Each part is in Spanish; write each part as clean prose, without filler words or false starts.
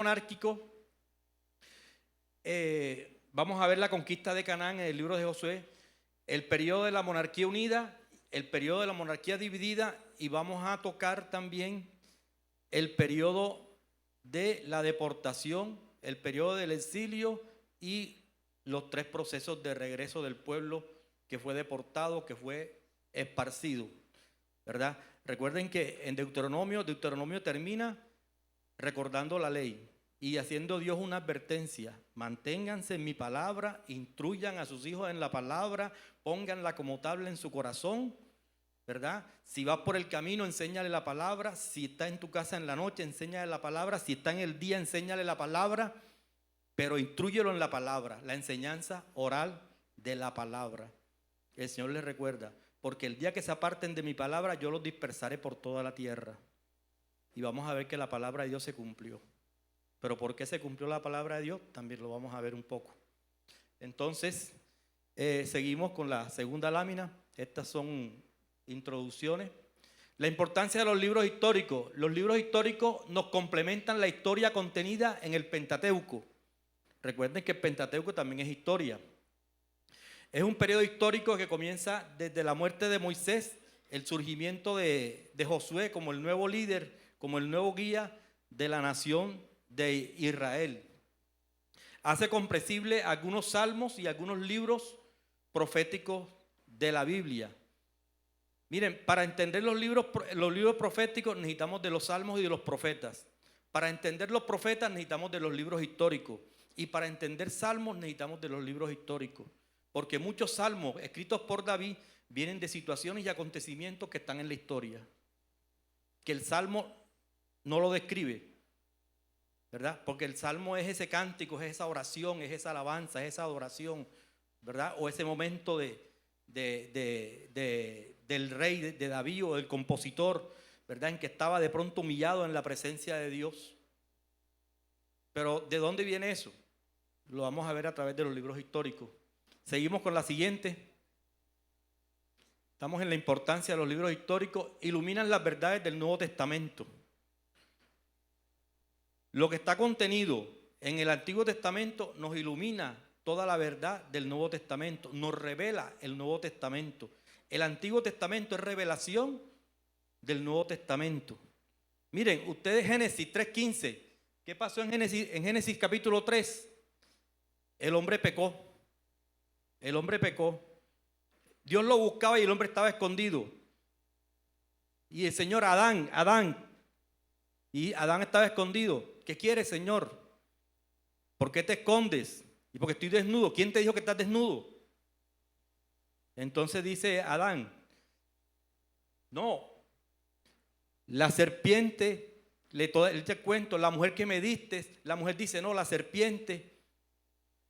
monárquico, vamos a ver la conquista de Canaán en el libro de Josué, el periodo de la monarquía unida, el periodo de la monarquía dividida, y vamos a tocar también el periodo de la deportación, el periodo del exilio y los 3 procesos de regreso del pueblo que fue deportado, que fue esparcido, ¿verdad? Recuerden que en Deuteronomio termina recordando la ley y haciendo Dios una advertencia: manténganse en mi palabra, instruyan a sus hijos en la palabra, pónganla como tabla en su corazón, ¿verdad? Si vas por el camino, enséñale la palabra. Si está en tu casa en la noche, enséñale la palabra. Si está en el día, enséñale la palabra, pero instrúyelo en la palabra, la enseñanza oral de la palabra. El Señor les recuerda: porque el día que se aparten de mi palabra, yo los dispersaré por toda la tierra. Y vamos a ver que la palabra de Dios se cumplió. Pero ¿por qué se cumplió la palabra de Dios? También lo vamos a ver un poco. Entonces, seguimos con la segunda lámina. Estas son introducciones. La importancia de los libros históricos. Los libros históricos nos complementan la historia contenida en el Pentateuco. Recuerden que el Pentateuco también es historia. Es un periodo histórico que comienza desde la muerte de Moisés, el surgimiento de Josué como el nuevo líder, como el nuevo guía de la nación de Israel. Hace comprensible algunos salmos y algunos libros proféticos de la Biblia. Miren, para entender los libros proféticos necesitamos de los salmos y de los profetas. Para entender los profetas necesitamos de los libros históricos. Y para entender salmos necesitamos de los libros históricos. Porque muchos salmos escritos por David vienen de situaciones y acontecimientos que están en la historia, que el salmo no lo describe, ¿verdad? Porque el salmo es ese cántico, es esa oración, es esa alabanza, es esa adoración, ¿verdad? O ese momento del rey, de David o del compositor, ¿verdad? En que estaba de pronto humillado en la presencia de Dios. Pero ¿de dónde viene eso? Lo vamos a ver a través de los libros históricos. Seguimos con la siguiente. Estamos en la importancia de los libros históricos. Iluminan las verdades del Nuevo Testamento. Lo que está contenido en el Antiguo Testamento nos ilumina toda la verdad del Nuevo Testamento, nos revela el Nuevo Testamento. El Antiguo Testamento es revelación del Nuevo Testamento. Miren, ustedes Génesis 3:15, ¿qué pasó en Génesis? En Génesis capítulo 3, el hombre pecó. El hombre pecó. Dios lo buscaba y el hombre estaba escondido. Y el Señor, Adán, y Adán estaba escondido. ¿Qué quieres, Señor? ¿Por qué te escondes? Y porque estoy desnudo. ¿Quién te dijo que estás desnudo? Entonces dice Adán: no, la serpiente, le te cuento, la mujer que me diste. La mujer dice: no, la serpiente.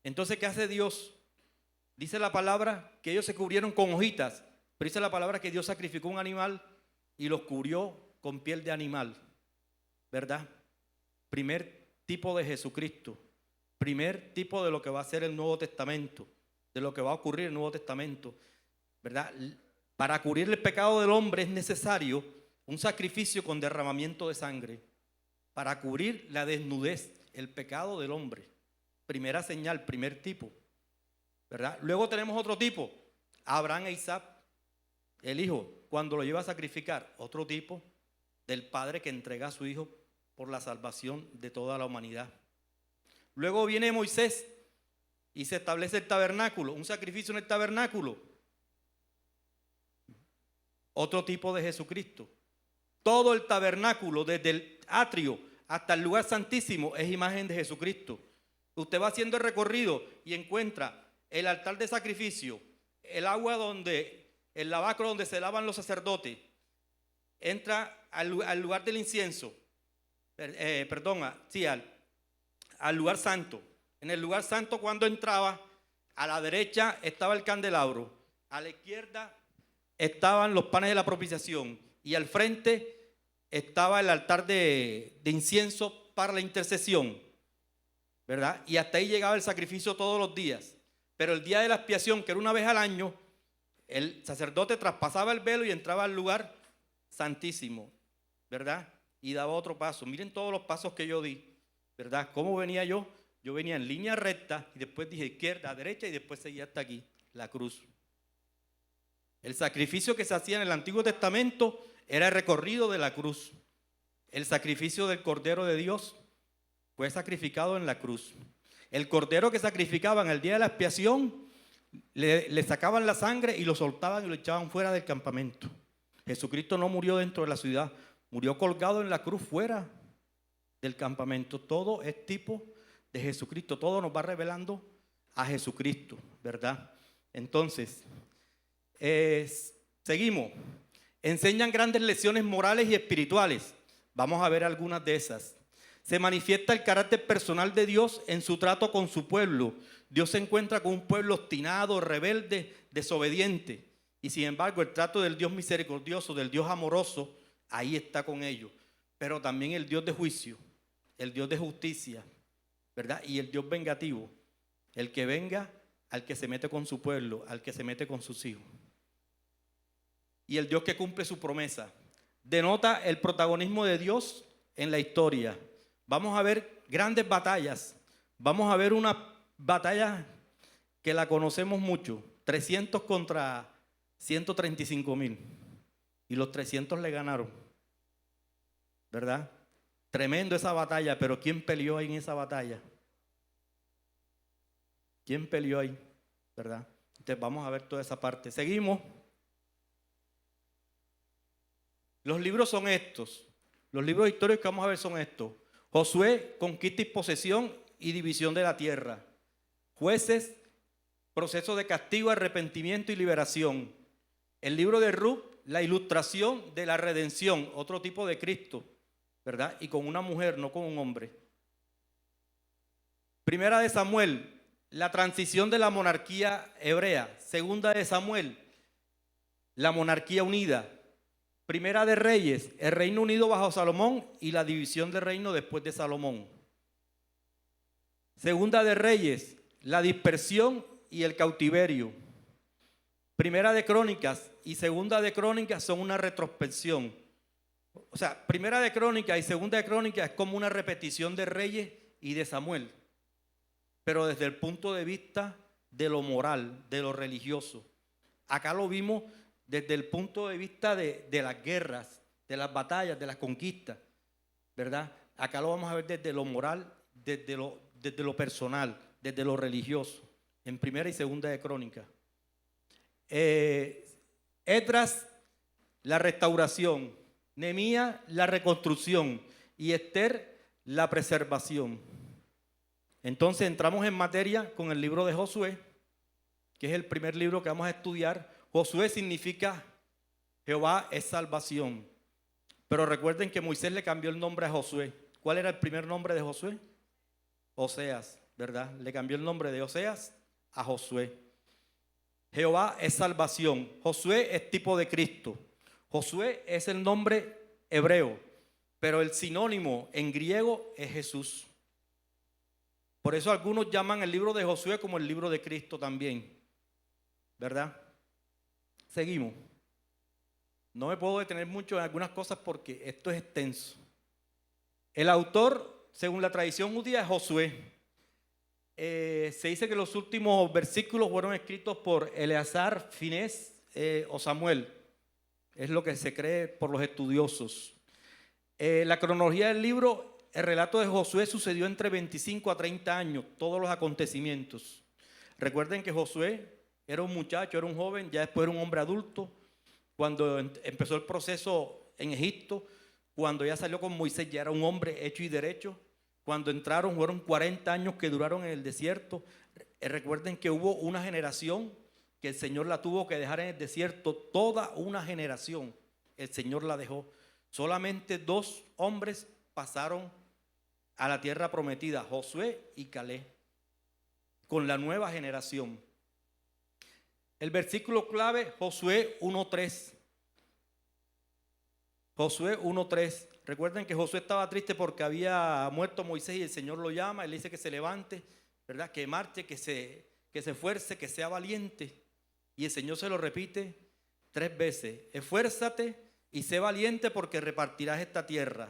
Entonces, ¿qué hace Dios? Dice la palabra que ellos se cubrieron con hojitas, pero dice la palabra que Dios sacrificó un animal y los cubrió con piel de animal, ¿verdad? Primer tipo de Jesucristo, primer tipo de lo que va a ser el Nuevo Testamento, de lo que va a ocurrir en el Nuevo Testamento, ¿verdad? Para cubrir el pecado del hombre es necesario un sacrificio con derramamiento de sangre, para cubrir la desnudez, el pecado del hombre. Primera señal, primer tipo, ¿verdad? Luego tenemos otro tipo, Abraham e Isaac, el hijo, cuando lo lleva a sacrificar. Otro tipo del padre que entrega a su hijo por la salvación de toda la humanidad. Luego viene Moisés y se establece el tabernáculo, un sacrificio en el tabernáculo. Otro tipo de Jesucristo. Todo el tabernáculo, desde el atrio hasta el lugar santísimo, es imagen de Jesucristo. Usted va haciendo el recorrido y encuentra el altar de sacrificio, el agua el lavacro donde se lavan los sacerdotes, entra al lugar del incienso, al lugar santo. En el lugar santo, cuando entraba, a la derecha estaba el candelabro, a la izquierda estaban los panes de la propiciación y al frente estaba el altar de incienso para la intercesión, ¿verdad? Y hasta ahí llegaba el sacrificio todos los días. Pero el día de la expiación, que era una vez al año, el sacerdote traspasaba el velo y entraba al lugar santísimo, ¿verdad? Y daba otro paso. Miren todos los pasos que yo di, ¿verdad? ¿Cómo venía yo? Yo venía en línea recta y después dije izquierda, derecha y después seguía hasta aquí, la cruz. El sacrificio que se hacía en el Antiguo Testamento era el recorrido de la cruz. El sacrificio del Cordero de Dios fue sacrificado en la cruz. El cordero que sacrificaban el día de la expiación, le sacaban la sangre y lo soltaban y lo echaban fuera del campamento. Jesucristo no murió dentro de la ciudad, murió colgado en la cruz fuera del campamento. Todo es tipo de Jesucristo, todo nos va revelando a Jesucristo, ¿verdad? Entonces, seguimos. Enseñan grandes lecciones morales y espirituales. Vamos a ver algunas de esas. Se manifiesta el carácter personal de Dios en su trato con su pueblo. Dios se encuentra con un pueblo obstinado, rebelde, desobediente. Y sin embargo, el trato del Dios misericordioso, del Dios amoroso, ahí está con ellos. Pero también el Dios de juicio, el Dios de justicia, ¿verdad? Y el Dios vengativo, el que venga al que se mete con su pueblo, al que se mete con sus hijos. Y el Dios que cumple su promesa. Denota el protagonismo de Dios en la historia. Vamos a ver grandes batallas. Vamos a ver una batalla que la conocemos mucho. 300 contra 135,000. Y los 300 le ganaron. ¿Verdad? Tremendo esa batalla, pero ¿quién peleó ahí en esa batalla? ¿Quién peleó ahí? ¿Verdad? Entonces vamos a ver toda esa parte. Seguimos. Los libros son estos. Los libros históricos que vamos a ver son estos. Josué, conquista y posesión y división de la tierra. Jueces, proceso de castigo, arrepentimiento y liberación. El libro de Ruth, la ilustración de la redención, otro tipo de Cristo, ¿verdad? Y con una mujer, no con un hombre. Primera de Samuel, la transición de la monarquía hebrea. Segunda de Samuel, la monarquía unida. Primera de Reyes, el Reino Unido bajo Salomón y la división del reino después de Salomón. Segunda de Reyes, la dispersión y el cautiverio. Primera de Crónicas y Segunda de Crónicas son una retrospección. O sea, Primera de Crónicas y Segunda de Crónicas es como una repetición de Reyes y de Samuel, pero desde el punto de vista de lo moral, de lo religioso. Acá lo vimos desde el punto de vista de las guerras, de las batallas, de las conquistas, ¿verdad? Acá lo vamos a ver desde lo moral, desde lo personal, desde lo religioso, en Primera y Segunda de Crónicas. Esdras, la restauración. Nehemías, la reconstrucción. Y Esther, la preservación. Entonces entramos en materia con el libro de Josué, que es el primer libro que vamos a estudiar. Josué significa Jehová es salvación. Pero recuerden que Moisés le cambió el nombre a Josué. ¿Cuál era el primer nombre de Josué? Oseas, ¿verdad? Le cambió el nombre de Oseas a Josué. Jehová es salvación. Josué es tipo de Cristo. Josué es el nombre hebreo, pero el sinónimo en griego es Jesús. Por eso algunos llaman el libro de Josué como el libro de Cristo también, ¿verdad? Seguimos. No me puedo detener mucho en algunas cosas porque esto es extenso. El autor, según la tradición judía, es Josué. Se dice que los últimos versículos fueron escritos por Eleazar, Finés o Samuel. Es lo que se cree por los estudiosos. La cronología del libro, el relato de Josué sucedió entre 25 a 30 años, todos los acontecimientos. Recuerden que Josué era un muchacho, era un joven, ya después era un hombre adulto. Cuando empezó el proceso en Egipto, cuando ya salió con Moisés, ya era un hombre hecho y derecho. Cuando entraron, fueron 40 años que duraron en el desierto. Recuerden que hubo una generación que el Señor la tuvo que dejar en el desierto. Toda una generación el Señor la dejó. Solamente 2 hombres pasaron a la tierra prometida, Josué y Caleb, con la nueva generación. El versículo clave, Josué 1:3. Josué 1:3. Recuerden que Josué estaba triste porque había muerto Moisés y el Señor lo llama. Él dice que se levante, ¿verdad? Que marche, que se esfuerce, que sea valiente. Y el Señor se lo repite 3 veces. Esfuérzate y sé valiente porque repartirás esta tierra.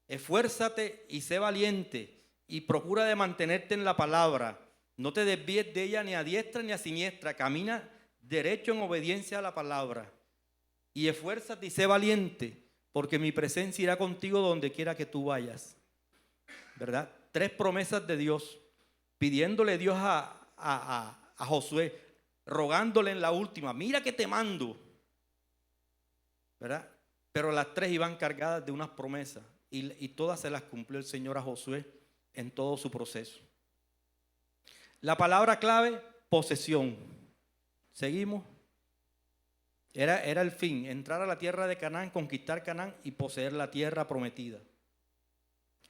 Esfuérzate y sé valiente y procura de mantenerte en la palabra. No te desvíes de ella ni a diestra ni a siniestra. Camina derecho en obediencia a la palabra. Y esfuérzate y sé valiente, porque mi presencia irá contigo donde quiera que tú vayas. ¿Verdad? 3 promesas de Dios, pidiéndole Dios a Josué, rogándole en la última, mira que te mando. ¿Verdad? Pero las 3 iban cargadas de unas promesas y todas se las cumplió el Señor a Josué en todo su proceso. La palabra clave, posesión. Seguimos. Era el fin, entrar a la tierra de Canaán, conquistar Canaán y poseer la tierra prometida.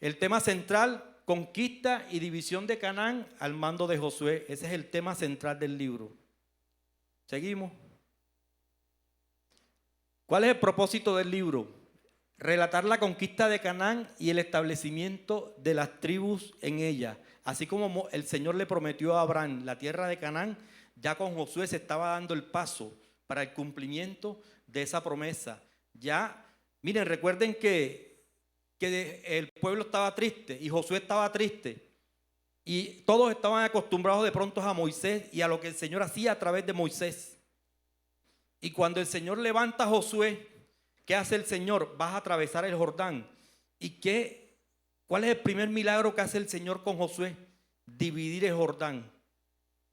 El tema central, conquista y división de Canaán al mando de Josué. Ese es el tema central del libro. Seguimos. ¿Cuál es el propósito del libro? Relatar la conquista de Canaán y el establecimiento de las tribus en ella. Así como el Señor le prometió a Abraham la tierra de Canaán, ya con Josué se estaba dando el paso para el cumplimiento de esa promesa. Ya, miren, recuerden que el pueblo estaba triste y Josué estaba triste. Y todos estaban acostumbrados de pronto a Moisés y a lo que el Señor hacía a través de Moisés. Y cuando el Señor levanta a Josué, ¿qué hace el Señor? Vas a atravesar el Jordán. ¿Y cuál es el primer milagro que hace el Señor con Josué? Dividir el Jordán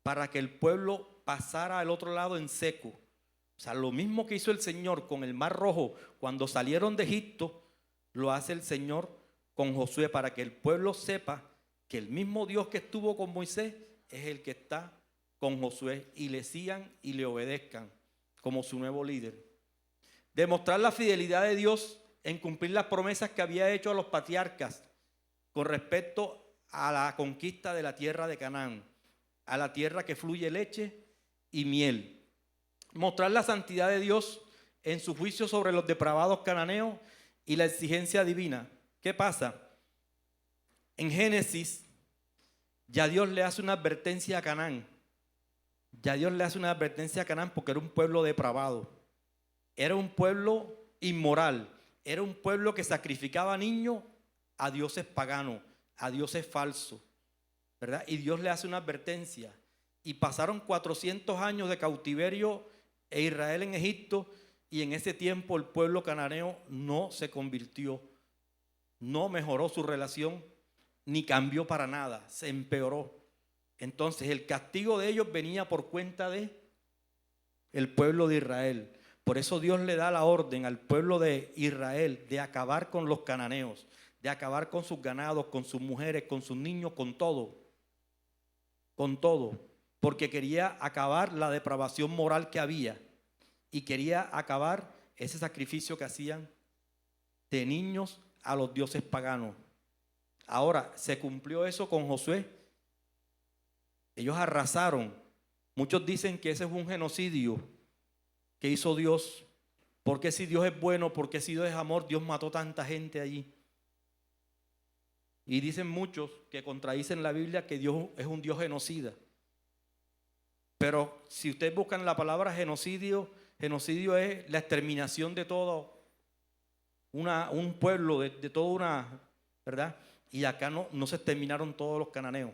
para que el pueblo pasara al otro lado en seco. O sea, lo mismo que hizo el Señor con el Mar Rojo cuando salieron de Egipto, lo hace el Señor con Josué para que el pueblo sepa que el mismo Dios que estuvo con Moisés es el que está con Josué y le sigan y le obedezcan como su nuevo líder. Demostrar la fidelidad de Dios en cumplir las promesas que había hecho a los patriarcas con respecto a la conquista de la tierra de Canaán, a la tierra que fluye leche y miel. Mostrar la santidad de Dios en su juicio sobre los depravados cananeos y la exigencia divina. ¿Qué pasa? En Génesis, ya Dios le hace una advertencia a Canaán. Ya Dios le hace una advertencia a Canaán porque era un pueblo depravado. Era un pueblo inmoral. Era un pueblo que sacrificaba niños a dioses paganos, a dioses falsos, ¿verdad? Y Dios le hace una advertencia. Y pasaron 400 años de cautiverio e Israel en Egipto, y en ese tiempo el pueblo cananeo no se convirtió, no mejoró su relación, ni cambió para nada, se empeoró. Entonces el castigo de ellos venía por cuenta de el pueblo de Israel. Por eso Dios le da la orden al pueblo de Israel de acabar con los cananeos, de acabar con sus ganados, con sus mujeres, con sus niños, con todo, porque quería acabar la depravación moral que había y quería acabar ese sacrificio que hacían de niños a los dioses paganos. Ahora, se cumplió eso con Josué. Ellos arrasaron. Muchos dicen que ese es un genocidio que hizo Dios. Porque si Dios es bueno, porque si Dios es amor, Dios mató tanta gente allí. Y dicen muchos que contradicen la Biblia que Dios es un Dios genocida. Pero si ustedes buscan la palabra genocidio, genocidio es la exterminación de todo un pueblo, de toda una, ¿verdad? Y acá no se exterminaron todos los cananeos.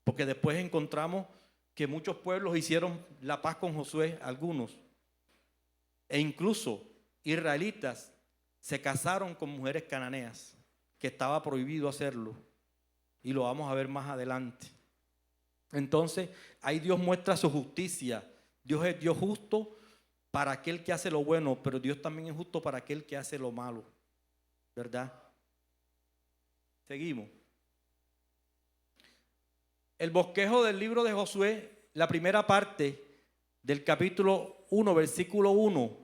Porque después encontramos que muchos pueblos hicieron la paz con Josué, algunos. E incluso israelitas se casaron con mujeres cananeas, que estaba prohibido hacerlo. Y lo vamos a ver más adelante. Entonces, ahí Dios muestra su justicia. Dios es Dios justo para aquel que hace lo bueno, pero Dios también es justo para aquel que hace lo malo, ¿verdad? Seguimos. El bosquejo del libro de Josué, la primera parte del capítulo 1, versículo 1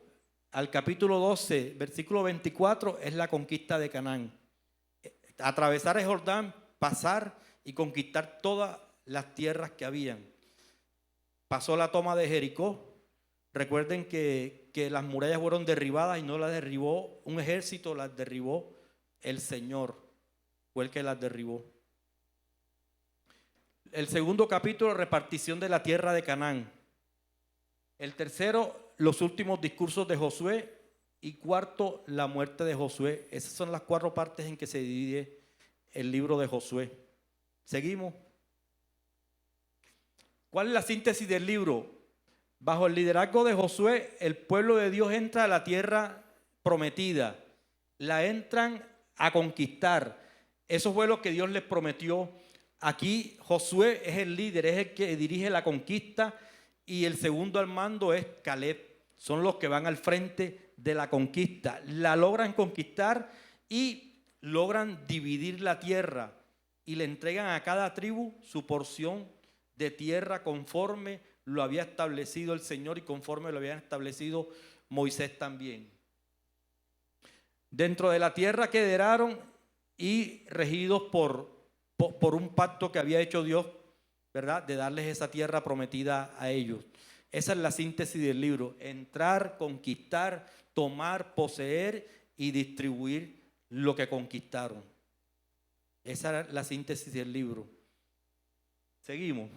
al capítulo 12, versículo 24, es la conquista de Canaán. Atravesar el Jordán, pasar y conquistar todas las tierras que habían. Pasó la toma de Jericó. Recuerden que las murallas fueron derribadas y no las derribó un ejército, las derribó el Señor. Fue el que las derribó. El segundo capítulo, repartición de la tierra de Canaán. El tercero, los últimos discursos de Josué. Y cuarto, la muerte de Josué. Esas son las 4 partes en que se divide el libro de Josué. Seguimos. ¿Cuál es la síntesis del libro? Bajo el liderazgo de Josué, el pueblo de Dios entra a la tierra prometida. La entran a conquistar. Eso fue lo que Dios les prometió. Aquí Josué es el líder, es el que dirige la conquista, y el segundo al mando es Caleb. Son los que van al frente de la conquista. La logran conquistar y logran dividir la tierra y le entregan a cada tribu su porción de tierra conforme lo había establecido el Señor y conforme lo había establecido Moisés también. Dentro de la tierra quedaron y regidos por un pacto que había hecho Dios, ¿verdad? De darles esa tierra prometida a ellos. Esa es la síntesis del libro: entrar, conquistar, tomar, poseer y distribuir lo que conquistaron. Esa es la síntesis del libro. Seguimos.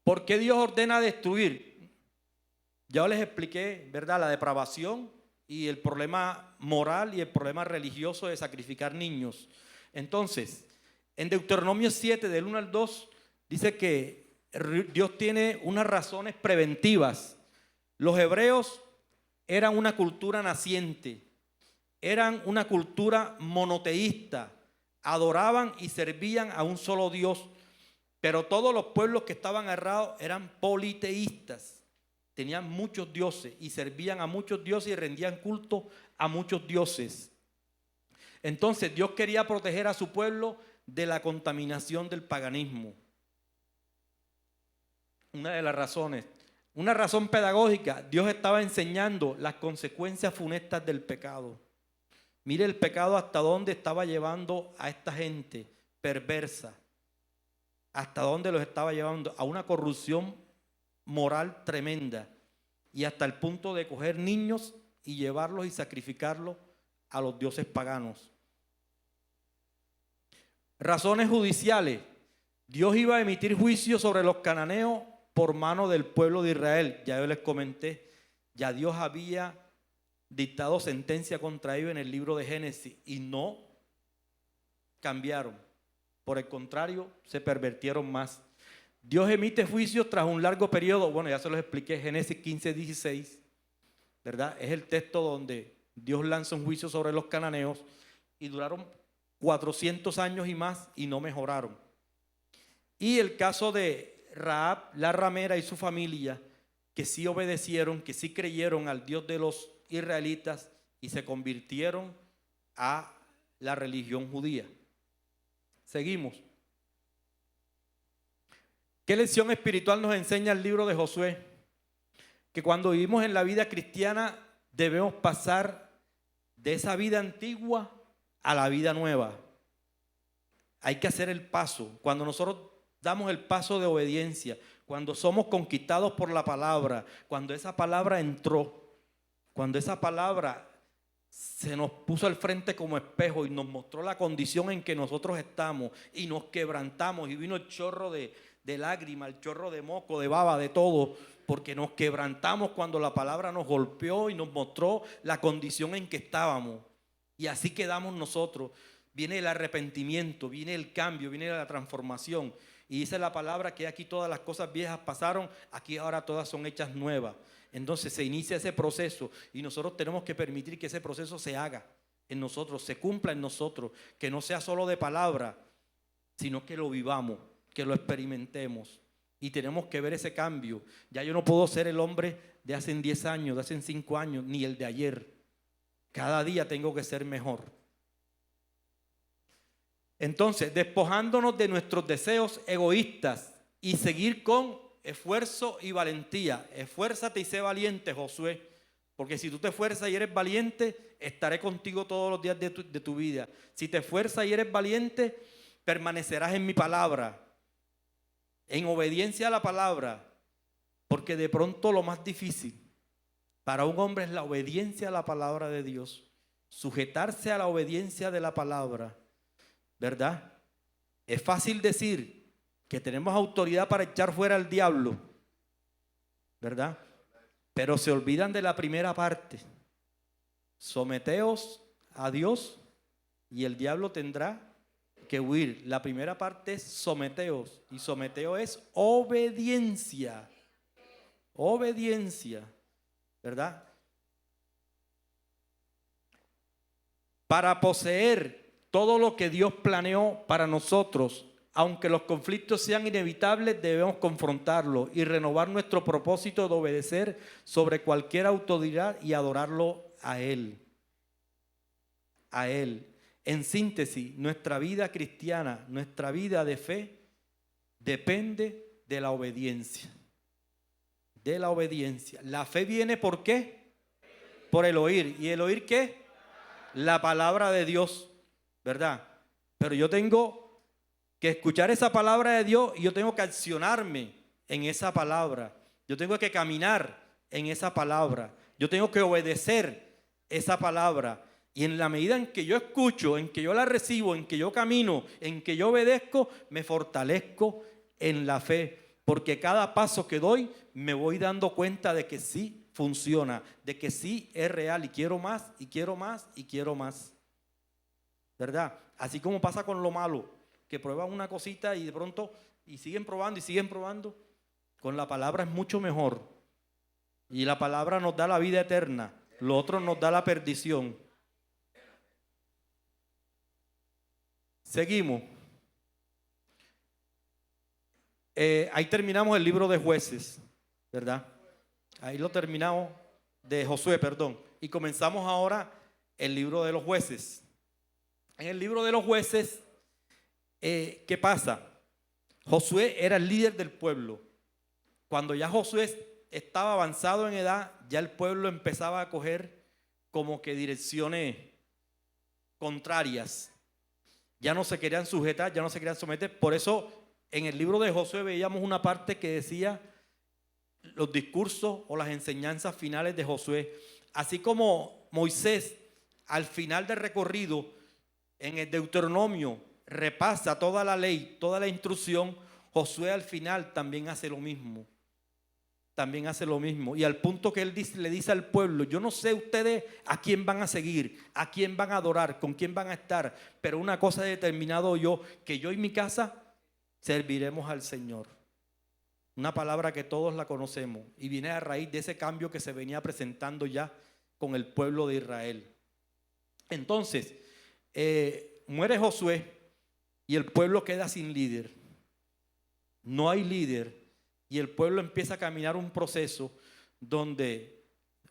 ¿Por qué Dios ordena destruir? Ya les expliqué, ¿verdad?, la depravación y el problema moral y el problema religioso de sacrificar niños. Entonces, en Deuteronomio 7, del 1 al 2, dice que Dios tiene unas razones preventivas. Los hebreos eran una cultura naciente, eran una cultura monoteísta, adoraban y servían a un solo Dios, pero todos los pueblos que estaban errados eran politeístas, tenían muchos dioses y servían a muchos dioses y rendían culto a muchos dioses. Entonces Dios quería proteger a su pueblo de la contaminación del paganismo. Una de las razones, una razón pedagógica: Dios estaba enseñando las consecuencias funestas del pecado. Mire el pecado hasta dónde estaba llevando a esta gente perversa, hasta dónde los estaba llevando a una corrupción moral tremenda, y hasta el punto de coger niños y llevarlos y sacrificarlos a los dioses paganos. Razones judiciales: Dios iba a emitir juicio sobre los cananeos por mano del pueblo de Israel. Ya yo les comenté, ya Dios había dictado sentencia contra ellos en el libro de Génesis y no cambiaron. Por el contrario, se pervirtieron más. Dios emite juicios tras un largo periodo. Bueno, ya se los expliqué, Génesis 15, 16, ¿verdad? Es el texto donde Dios lanza un juicio sobre los cananeos y duraron 400 años y más y no mejoraron. Y el caso de Rahab, la ramera, y su familia, que sí obedecieron, que sí creyeron al Dios de los israelitas y se convirtieron a la religión judía. Seguimos. ¿Qué lección espiritual nos enseña el libro de Josué? Que cuando vivimos en la vida cristiana debemos pasar de esa vida antigua a la vida nueva. Hay que hacer el paso. Cuando nosotros damos el paso de obediencia, cuando somos conquistados por la palabra, cuando esa palabra entró, cuando esa palabra se nos puso al frente como espejo y nos mostró la condición en que nosotros estamos y nos quebrantamos y vino el chorro de lágrimas, el chorro de moco, de baba, de todo, porque nos quebrantamos cuando la palabra nos golpeó y nos mostró la condición en que estábamos, y así quedamos nosotros. Viene el arrepentimiento, viene el cambio, viene la transformación, y dice la palabra que aquí todas las cosas viejas pasaron, aquí ahora todas son hechas nuevas. Entonces se inicia ese proceso y nosotros tenemos que permitir que ese proceso se haga en nosotros, se cumpla en nosotros, que no sea solo de palabra, sino que lo vivamos, que lo experimentemos, y tenemos que ver ese cambio. Ya yo no puedo ser el hombre de hace 10 años, de hace 5 años, ni el de ayer. Cada día tengo que ser mejor. Entonces, despojándonos de nuestros deseos egoístas y seguir con esfuerzo y valentía. Esfuérzate y sé valiente, Josué, porque si tú te esfuerzas y eres valiente, estaré contigo todos los días de tu vida. Si te esfuerzas y eres valiente, permanecerás en mi palabra, en obediencia a la palabra, porque de pronto lo más difícil para un hombre es la obediencia a la palabra de Dios, sujetarse a la obediencia de la palabra, ¿verdad? Es fácil decir que tenemos autoridad para echar fuera al diablo, ¿verdad? Pero se olvidan de la primera parte: someteos a Dios y el diablo tendrá que huir. La primera parte es someteos, y someteo es obediencia. Obediencia, ¿verdad? Para poseer todo lo que Dios planeó para nosotros, aunque los conflictos sean inevitables, debemos confrontarlos y renovar nuestro propósito de obedecer sobre cualquier autoridad y adorarlo a Él. A Él. En síntesis, nuestra vida cristiana, nuestra vida de fe, depende de la obediencia. De la obediencia. La fe viene ¿por qué? Por el oír. ¿Y el oír qué? La palabra de Dios, ¿verdad? Pero yo tengo que escuchar esa palabra de Dios y yo tengo que accionarme en esa palabra. Yo tengo que caminar en esa palabra. Yo tengo que obedecer esa palabra. Y en la medida en que yo escucho, en que yo la recibo, en que yo camino, en que yo obedezco, me fortalezco en la fe. Porque cada paso que doy me voy dando cuenta de que sí funciona, de que sí es real y quiero más y quiero más y quiero más. ¿Verdad? Así como pasa con lo malo, que prueban una cosita y de pronto y siguen probando y siguen probando. Con la palabra es mucho mejor. Y la palabra nos da la vida eterna, lo otro nos da la perdición. Seguimos. Ahí terminamos el libro de Jueces, ¿verdad? Ahí lo terminamos, de Josué, perdón. Y comenzamos ahora el libro de los jueces. En el libro de los jueces, ¿qué pasa? Josué era el líder del pueblo. Cuando ya Josué estaba avanzado en edad, ya el pueblo empezaba a coger como que direcciones contrarias. Ya no se querían sujetar, ya no se querían someter. Por eso en el libro de Josué veíamos una parte que decía los discursos o las enseñanzas finales de Josué. Así como Moisés al final del recorrido en el Deuteronomio repasa toda la ley, toda la instrucción, Josué al final también hace lo mismo. También hace lo mismo. Y al punto que él le dice al pueblo: yo no sé ustedes a quién van a seguir, a quién van a adorar, con quién van a estar, pero una cosa he determinado yo, que yo y mi casa serviremos al Señor. Una palabra que todos la conocemos y viene a raíz de ese cambio que se venía presentando ya con el pueblo de Israel. Entonces, muere Josué y el pueblo queda sin líder. No hay líder. Y el pueblo empieza a caminar un proceso donde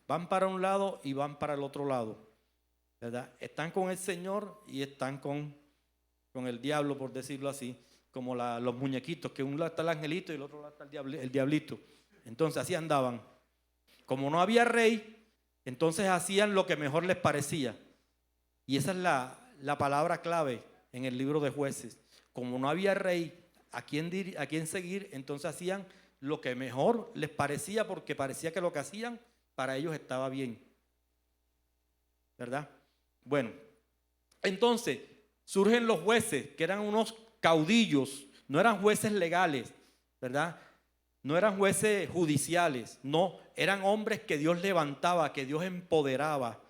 van para un lado y van para el otro lado, ¿verdad? Están con el Señor y están con el diablo, por decirlo así, como los muñequitos, que un lado está el angelito y el otro lado está el diablito. Entonces así andaban. Como no había rey, entonces hacían lo que mejor les parecía. Y esa es la palabra clave en el libro de Jueces. Como no había rey a quién seguir, entonces hacían lo que mejor les parecía, porque parecía que lo que hacían para ellos estaba bien, ¿verdad? Bueno, entonces surgen los jueces, que eran unos caudillos, no eran jueces legales, ¿verdad? No eran jueces judiciales, no, eran hombres que Dios levantaba, que Dios empoderaba,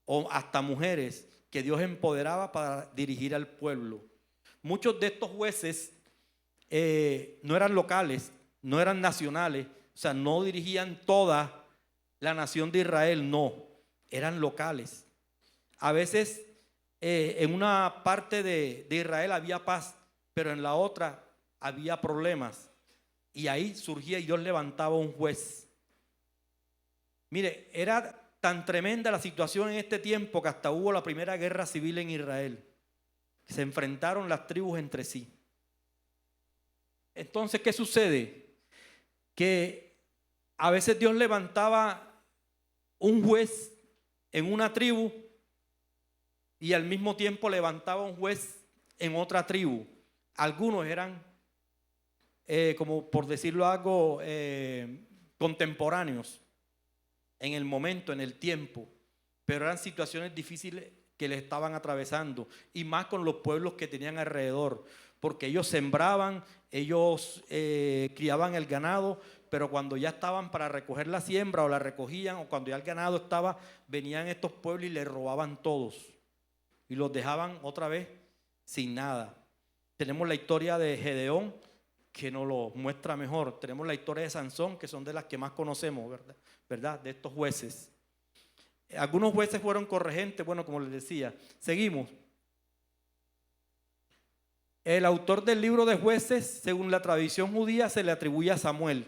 o hasta mujeres que Dios empoderaba para dirigir al pueblo. Muchos de estos jueces no eran locales, no eran nacionales, o sea, no dirigían toda la nación de Israel, no, eran locales. A veces en una parte de Israel había paz, pero en la otra había problemas. Y ahí surgía y Dios levantaba un juez. Mire, era tan tremenda la situación en este tiempo que hasta hubo la primera guerra civil en Israel. Se enfrentaron las tribus entre sí. Entonces, ¿qué sucede? Que a veces Dios levantaba un juez en una tribu y al mismo tiempo levantaba un juez en otra tribu. Algunos eran, como por decirlo algo, contemporáneos en el momento, en el tiempo, pero eran situaciones difíciles que le estaban atravesando, y más con los pueblos que tenían alrededor, porque ellos sembraban, ellos criaban el ganado, pero cuando ya estaban para recoger la siembra o la recogían, o cuando ya el ganado estaba, venían estos pueblos y le robaban todos. y los dejaban otra vez sin nada. Tenemos la historia de Gedeón, que nos lo muestra mejor. Tenemos la historia de Sansón, que son de las que más conocemos, ¿verdad? De estos jueces. Algunos jueces fueron corregentes, bueno, como les decía. Seguimos. El autor del libro de Jueces, según la tradición judía, se le atribuye a Samuel.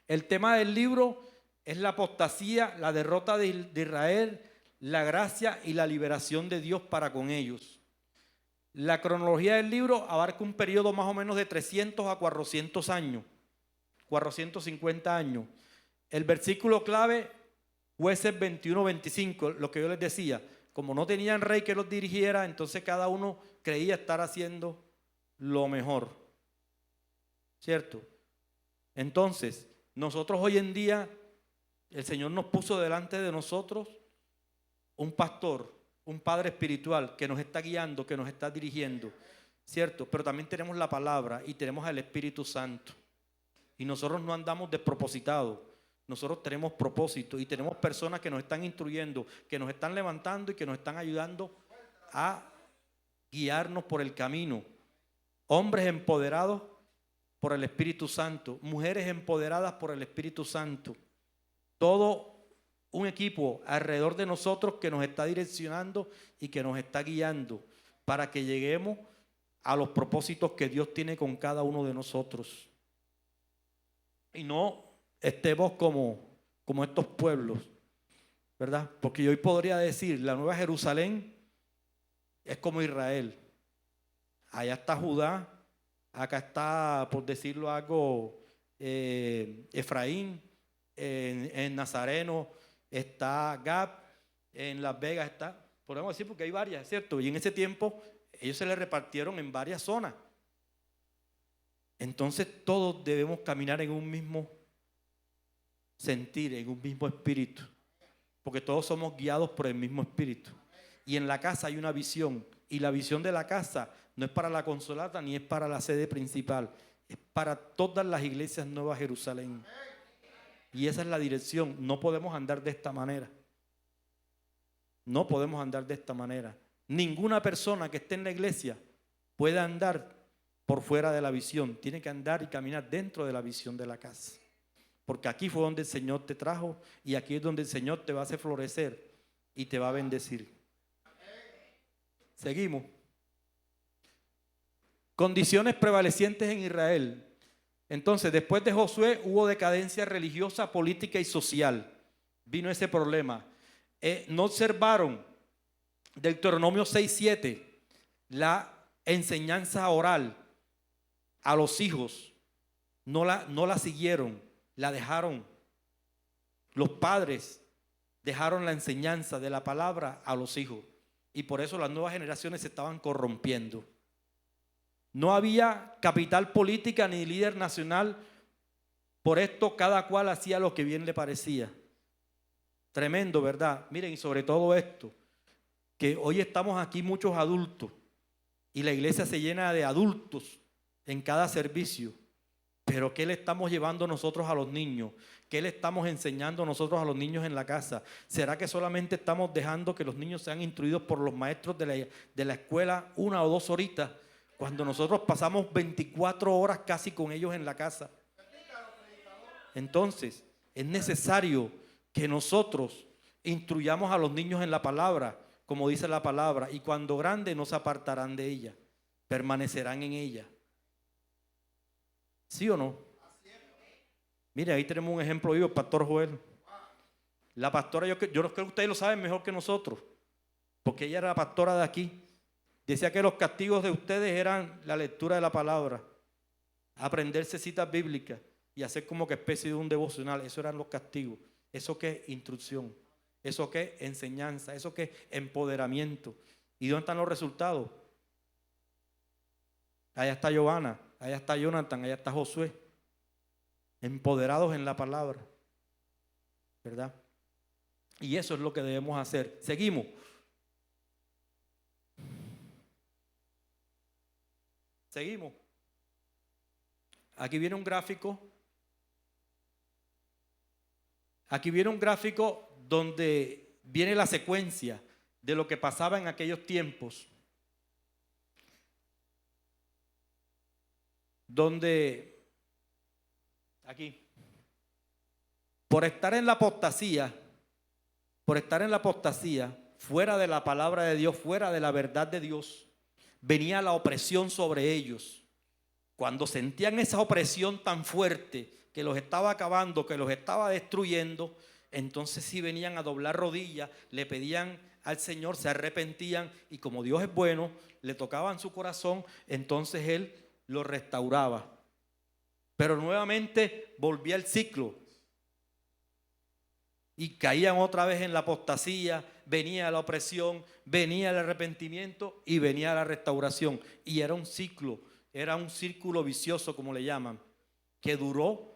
El tema del libro es la apostasía, la derrota de Israel, la gracia y la liberación de Dios para con ellos. La cronología del libro abarca un periodo más o menos de 300 a 400 años, 450 años. El versículo clave, Jueces 21-25, lo que yo les decía, como no tenían rey que los dirigiera, entonces cada uno creía estar haciendo lo mejor, ¿cierto? Entonces, nosotros hoy en día, el Señor nos puso delante de nosotros un pastor, un padre espiritual que nos está guiando, que nos está dirigiendo, ¿cierto? Pero también tenemos la palabra y tenemos al Espíritu Santo. Y nosotros no andamos despropositados. Nosotros tenemos propósito y tenemos personas que nos están instruyendo, que nos están levantando y que nos están ayudando a guiarnos por el camino. Hombres empoderados por el Espíritu Santo, mujeres empoderadas por el Espíritu Santo. Todo un equipo alrededor de nosotros que nos está direccionando y que nos está guiando para que lleguemos a los propósitos que Dios tiene con cada uno de nosotros. Y no estemos como estos pueblos, ¿verdad? Porque yo hoy podría decir, la Nueva Jerusalén es como Israel. Allá está Judá, acá está, por decirlo algo, Efraín, en Nazareno está Gab, en Las Vegas está, podemos decir porque hay varias, ¿cierto? Y en ese tiempo ellos se les repartieron en varias zonas. Entonces todos debemos caminar en un mismo sentir, en un mismo espíritu, porque todos somos guiados por el mismo espíritu. Y en la casa hay una visión, y la visión de la casa no es para la Consolata ni es para la sede principal, es para todas las iglesias Nueva Jerusalén. Y esa es la dirección. No podemos andar de esta manera. No podemos andar de esta manera. Ninguna persona que esté en la iglesia puede andar por fuera de la visión. Tiene que andar y caminar dentro de la visión de la casa. Porque aquí fue donde el Señor te trajo y aquí es donde el Señor te va a hacer florecer y te va a bendecir. Seguimos. Condiciones prevalecientes en Israel. Entonces, después de Josué hubo decadencia religiosa, política y social. Vino ese problema. No observaron Deuteronomio 6:7 la enseñanza oral a los hijos. No la siguieron, la dejaron. Los padres dejaron la enseñanza de la palabra a los hijos. Y por eso las nuevas generaciones se estaban corrompiendo. No había capital política ni líder nacional. Por esto cada cual hacía lo que bien le parecía. Tremendo, ¿verdad? Miren, y sobre todo esto, que hoy estamos aquí muchos adultos y la iglesia se llena de adultos en cada servicio. Pero ¿qué le estamos llevando nosotros a los niños? ¿Qué le estamos enseñando nosotros a los niños en la casa? ¿Será que solamente estamos dejando que los niños sean instruidos por los maestros de la escuela 1 o 2 horitas? Cuando nosotros pasamos 24 horas casi con ellos en la casa. Entonces, es necesario que nosotros instruyamos a los niños en la palabra, como dice la palabra, y cuando grandes no se apartarán de ella, permanecerán en ella. ¿Sí o no? Mire, ahí tenemos un ejemplo vivo, el pastor Joel. La pastora, yo creo que ustedes lo saben mejor que nosotros, porque ella era la pastora de aquí. Decía que los castigos de ustedes eran la lectura de la palabra, aprenderse citas bíblicas y hacer como que especie de un devocional. Eso eran los castigos. Eso que es instrucción, eso que es enseñanza, eso que es empoderamiento. ¿Y dónde están los resultados? Allá está Giovanna, allá está Jonathan, allá está Josué, empoderados en la palabra, ¿verdad? Y eso es lo que debemos hacer. Seguimos. Seguimos. Aquí viene un gráfico. Aquí viene un gráfico donde viene la secuencia. de lo que pasaba en aquellos tiempos, donde, aquí, por estar en la apostasía, fuera de la palabra de Dios, fuera de la verdad de Dios, venía la opresión sobre ellos. Cuando sentían esa opresión tan fuerte que los estaba acabando, que los estaba destruyendo, entonces sí venían a doblar rodillas, le pedían al Señor, se arrepentían y como Dios es bueno, le tocaban su corazón, entonces Él lo restauraba. Pero nuevamente volvía el ciclo y caían otra vez en la apostasía, venía la opresión, venía el arrepentimiento y venía la restauración. Y era un ciclo, era un círculo vicioso, como le llaman, que duró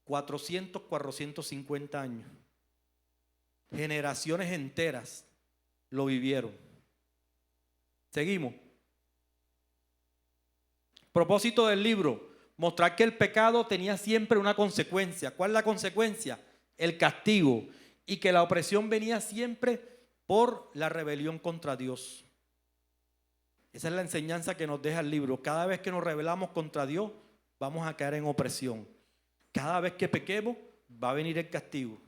450 años. Generaciones enteras lo vivieron. Seguimos. Propósito del libro: mostrar que el pecado tenía siempre una consecuencia. ¿Cuál es la consecuencia? El castigo. Y que la opresión venía siempre por la rebelión contra Dios. Esa es la enseñanza que nos deja el libro. Cada vez que nos rebelamos contra Dios, vamos a caer en opresión. Cada vez que pequemos, va a venir el castigo.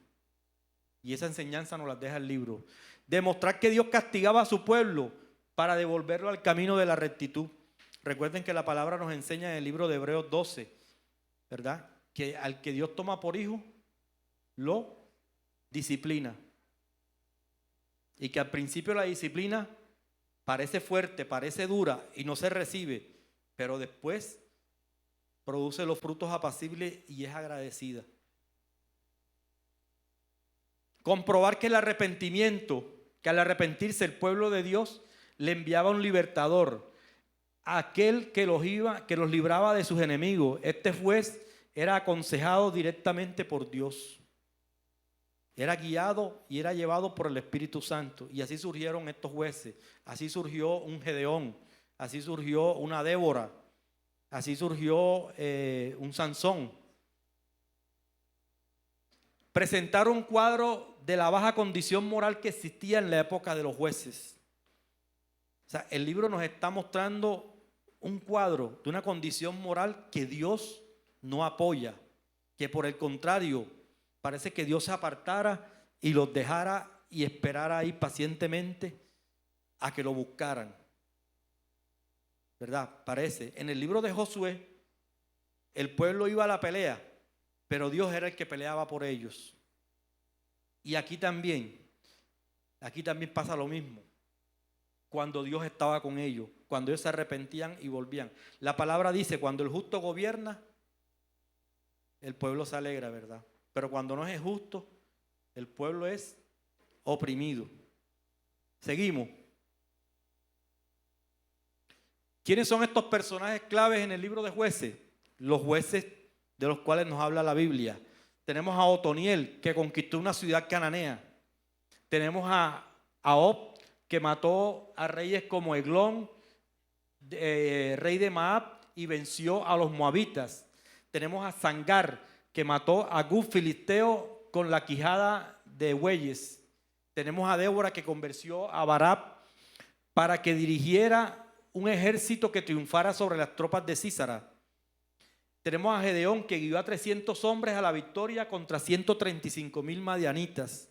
Y esa enseñanza nos la deja el libro. Demostrar que Dios castigaba a su pueblo para devolverlo al camino de la rectitud. Recuerden que la palabra nos enseña en el libro de Hebreos 12, ¿verdad? Que al que Dios toma por hijo, lo disciplina. Y que al principio la disciplina parece fuerte, parece dura y no se recibe, pero después produce los frutos apacibles y es agradecida. Comprobar que el arrepentimiento, que al arrepentirse el pueblo de Dios le enviaba un libertador, aquel que los libraba de sus enemigos. Este juez era aconsejado directamente por Dios, era guiado y era llevado por el Espíritu Santo. Y así surgieron estos jueces, así surgió un Gedeón, así surgió una Débora, así surgió un Sansón. Presentar un cuadro de la baja condición moral que existía en la época de los jueces. O sea, el libro nos está mostrando un cuadro de una condición moral que Dios no apoya, que por el contrario, parece que Dios se apartara y los dejara y esperara ahí pacientemente a que lo buscaran. ¿Verdad? Parece. En el libro de Josué, el pueblo iba a la pelea, pero Dios era el que peleaba por ellos. Y aquí también pasa lo mismo. Cuando Dios estaba con ellos, cuando ellos se arrepentían y volvían. La palabra dice, cuando el justo gobierna, el pueblo se alegra, ¿verdad? Pero cuando no es justo, el pueblo es oprimido. Seguimos. ¿Quiénes son estos personajes claves en el libro de Jueces? Los jueces de los cuales nos habla la Biblia. Tenemos a Otoniel, que conquistó una ciudad cananea. Tenemos a Og, que mató a reyes como Eglón, rey de Moab, y venció a los moabitas. Tenemos a Sangar, que mató a Guf filisteo con la quijada de bueyes. Tenemos a Débora, que convenció a Barab para que dirigiera un ejército que triunfara sobre las tropas de Sísara. Tenemos a Gedeón, que guió a 300 hombres a la victoria contra 135,000 madianitas.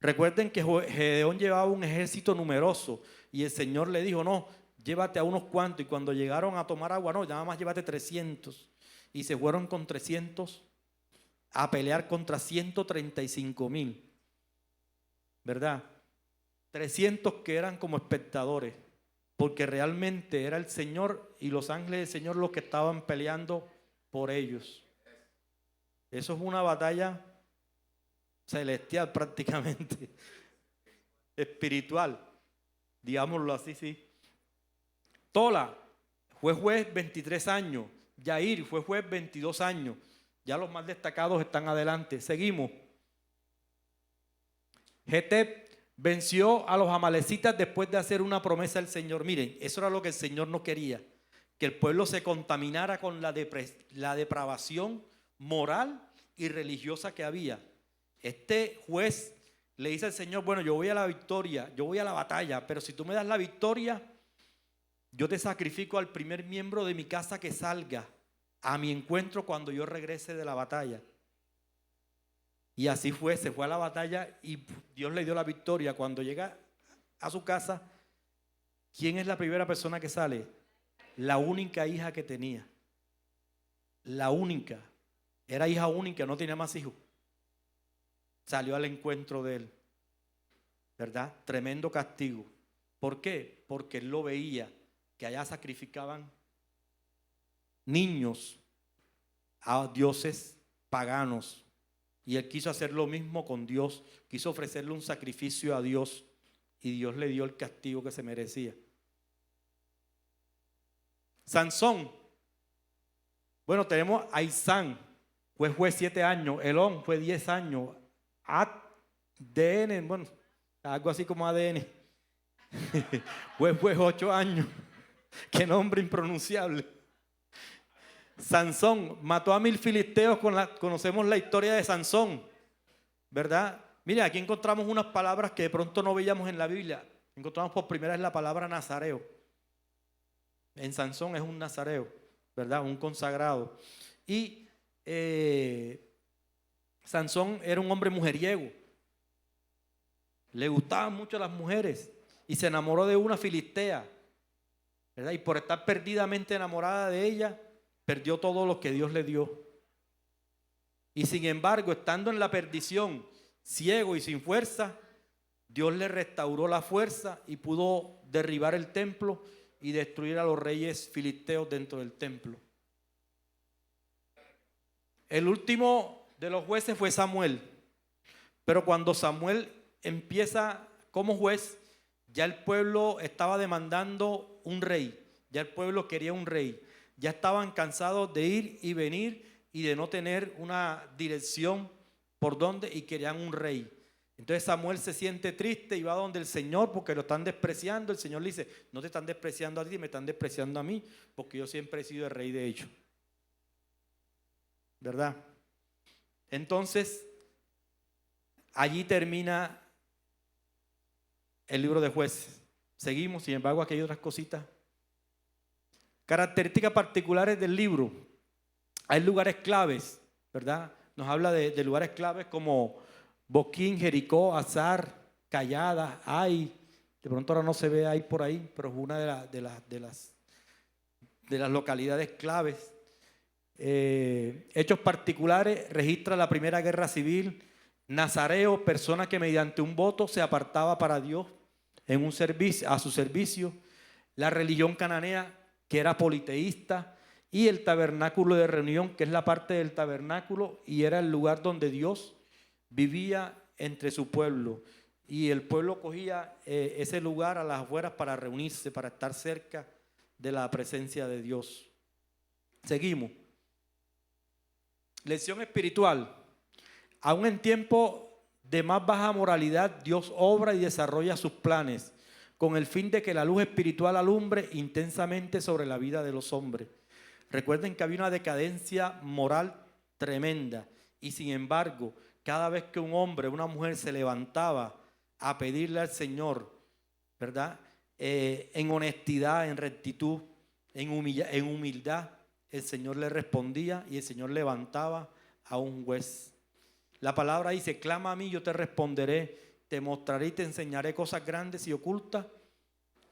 Recuerden que Gedeón llevaba un ejército numeroso y el Señor le dijo, no, llévate a unos cuantos. Y cuando llegaron a tomar agua, no, nada más llévate 300. Y se fueron con 300 a pelear contra 135,000. ¿Verdad? 300 que eran como espectadores, porque realmente era el Señor y los ángeles del Señor los que estaban peleando por ellos. Eso es una batalla celestial prácticamente, espiritual, digámoslo así, sí. Tola fue juez 23 años, Yair fue juez 22 años, ya los más destacados están adelante. Seguimos. Jetep venció a los amalecitas después de hacer una promesa al Señor. Miren, eso era lo que el Señor no quería, que el pueblo se contaminara con la depravación moral y religiosa que había. Este juez le dice al Señor, bueno, yo voy a la victoria, yo voy a la batalla, pero si tú me das la victoria, yo te sacrifico al primer miembro de mi casa que salga a mi encuentro cuando yo regrese de la batalla. Y así fue, se fue a la batalla y Dios le dio la victoria. Cuando llega a su casa, ¿quién es la primera persona que sale? La única hija que tenía. La única. Era hija única, no tenía más hijos. Salió al encuentro de él. ¿Verdad? Tremendo castigo. ¿Por qué? Porque él lo veía, que allá sacrificaban niños a dioses paganos. Y él quiso hacer lo mismo con Dios. Quiso ofrecerle un sacrificio a Dios. Y Dios le dio el castigo que se merecía. Sansón. Bueno, tenemos a Isán. Fue 7 años. Elón fue 10 años. ADN, bueno, algo así como ADN. Fue 8 años. Qué nombre impronunciable. Sansón mató a 1000 filisteos. Conocemos la historia de Sansón, ¿verdad? Mire, aquí encontramos unas palabras que de pronto no veíamos en la Biblia. Encontramos por primera vez la palabra nazareo. En Sansón es un nazareo, ¿verdad? Un consagrado. Y Sansón era un hombre mujeriego. Le gustaban mucho las mujeres y se enamoró de una filistea, ¿verdad? Y por estar perdidamente enamorada de ella, perdió todo lo que Dios le dio. Y sin embargo, estando en la perdición, ciego y sin fuerza, Dios le restauró la fuerza y pudo derribar el templo y destruir a los reyes filisteos dentro del templo. El último de los jueces fue Samuel. Pero cuando Samuel empieza como juez, ya el pueblo estaba demandando un rey. Ya el pueblo quería un rey. Ya estaban cansados de ir y venir y de no tener una dirección por dónde, y querían un rey. Entonces Samuel se siente triste y va donde el Señor porque lo están despreciando. El Señor le dice, no te están despreciando a ti, me están despreciando a mí, porque yo siempre he sido el rey de ellos. ¿Verdad? Entonces, allí termina el libro de Jueces. Seguimos, sin embargo, aquí hay otras cositas. Características particulares del libro. Hay lugares claves, ¿verdad? Nos habla de lugares claves como Boquín, Jericó, Azar, Callada, Ai. De pronto ahora no se ve Ai por ahí, pero es una de las localidades claves. Hechos particulares, registra la primera guerra civil. Nazareo, persona que mediante un voto se apartaba para Dios en un servicio, a su servicio. La religión cananea, que era politeísta, y el tabernáculo de reunión, que es la parte del tabernáculo y era el lugar donde Dios vivía entre su pueblo, y el pueblo cogía ese lugar a las afueras para reunirse, para estar cerca de la presencia de Dios. Seguimos. Lección espiritual. Aún en tiempo de más baja moralidad, Dios obra y desarrolla sus planes con el fin de que la luz espiritual alumbre intensamente sobre la vida de los hombres. Recuerden que había una decadencia moral tremenda, y sin embargo, cada vez que un hombre o una mujer se levantaba a pedirle al Señor, ¿verdad? En honestidad, en rectitud, en humildad, el Señor le respondía y el Señor levantaba a un juez. La palabra dice, clama a mí, yo te responderé, te mostraré y te enseñaré cosas grandes y ocultas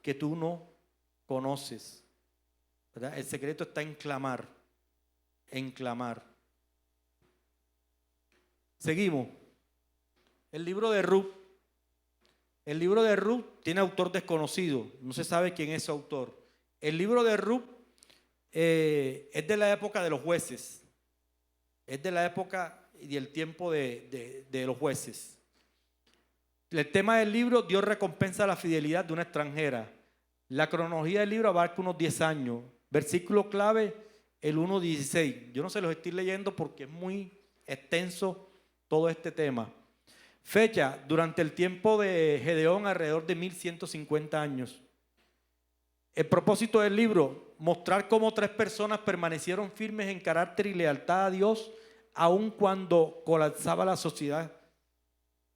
que tú no conoces, ¿verdad? El secreto está en clamar, en clamar. Seguimos. El libro de Ruth. El libro de Ruth tiene autor desconocido, no se sabe quién es su autor. El libro de Ruth es de la época de los jueces, es de la época y el tiempo de los jueces. El tema del libro, Dios recompensa la fidelidad de una extranjera. La cronología del libro abarca unos 10 años. Versículo clave, el 1:16. Yo no se los estoy leyendo porque es muy extenso todo este tema. Fecha, durante el tiempo de Gedeón, alrededor de 1150 años. El propósito del libro, mostrar cómo 3 personas permanecieron firmes en carácter y lealtad a Dios, aun cuando colapsaba la sociedad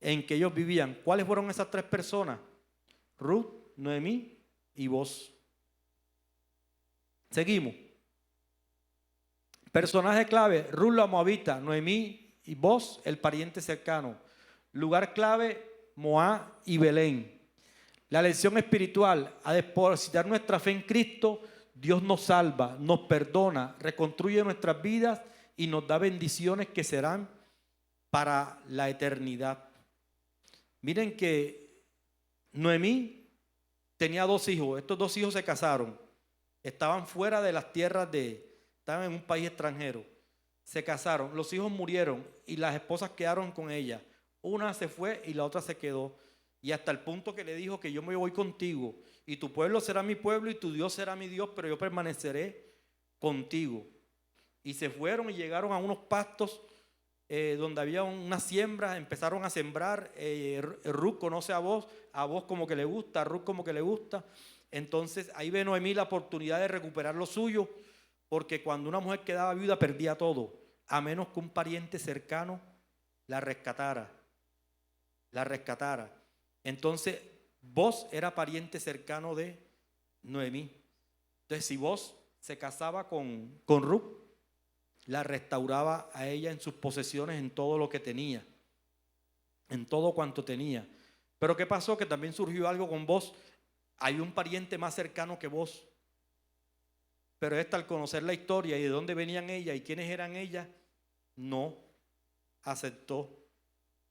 en que ellos vivían. ¿Cuáles fueron esas 3 personas? Ruth, Noemí y Boz. Seguimos. Personaje clave: Ruth la moabita, Noemí y Boz, el pariente cercano. Lugar clave: Moab y Belén. La lección espiritual: a depositar nuestra fe en Cristo, Dios nos salva, nos perdona, reconstruye nuestras vidas y nos da bendiciones que serán para la eternidad. Miren que Noemí tenía 2 hijos. Estos 2 hijos se casaron. Estaban fuera de las tierras estaban en un país extranjero. Se casaron, los hijos murieron y las esposas quedaron con ella. Una se fue y la otra se quedó. Y hasta el punto que le dijo que yo me voy contigo y tu pueblo será mi pueblo y tu Dios será mi Dios, pero yo permaneceré contigo. Y se fueron y llegaron a unos pastos donde había unas siembras, empezaron a sembrar. Ruth conoce a Boz como que le gusta, a Ruth como que le gusta. Entonces ahí ve Noemí la oportunidad de recuperar lo suyo, porque cuando una mujer quedaba viuda perdía todo, a menos que un pariente cercano la rescatara. Entonces Boz era pariente cercano de Noemí. Entonces si Boz se casaba con Ruth, la restauraba a ella en sus posesiones, en todo lo que tenía, en todo cuanto tenía. Pero ¿qué pasó? Que también surgió algo con Boz. Hay un pariente más cercano que Boz, pero al conocer la historia y de dónde venían ellas y quiénes eran ellas, no aceptó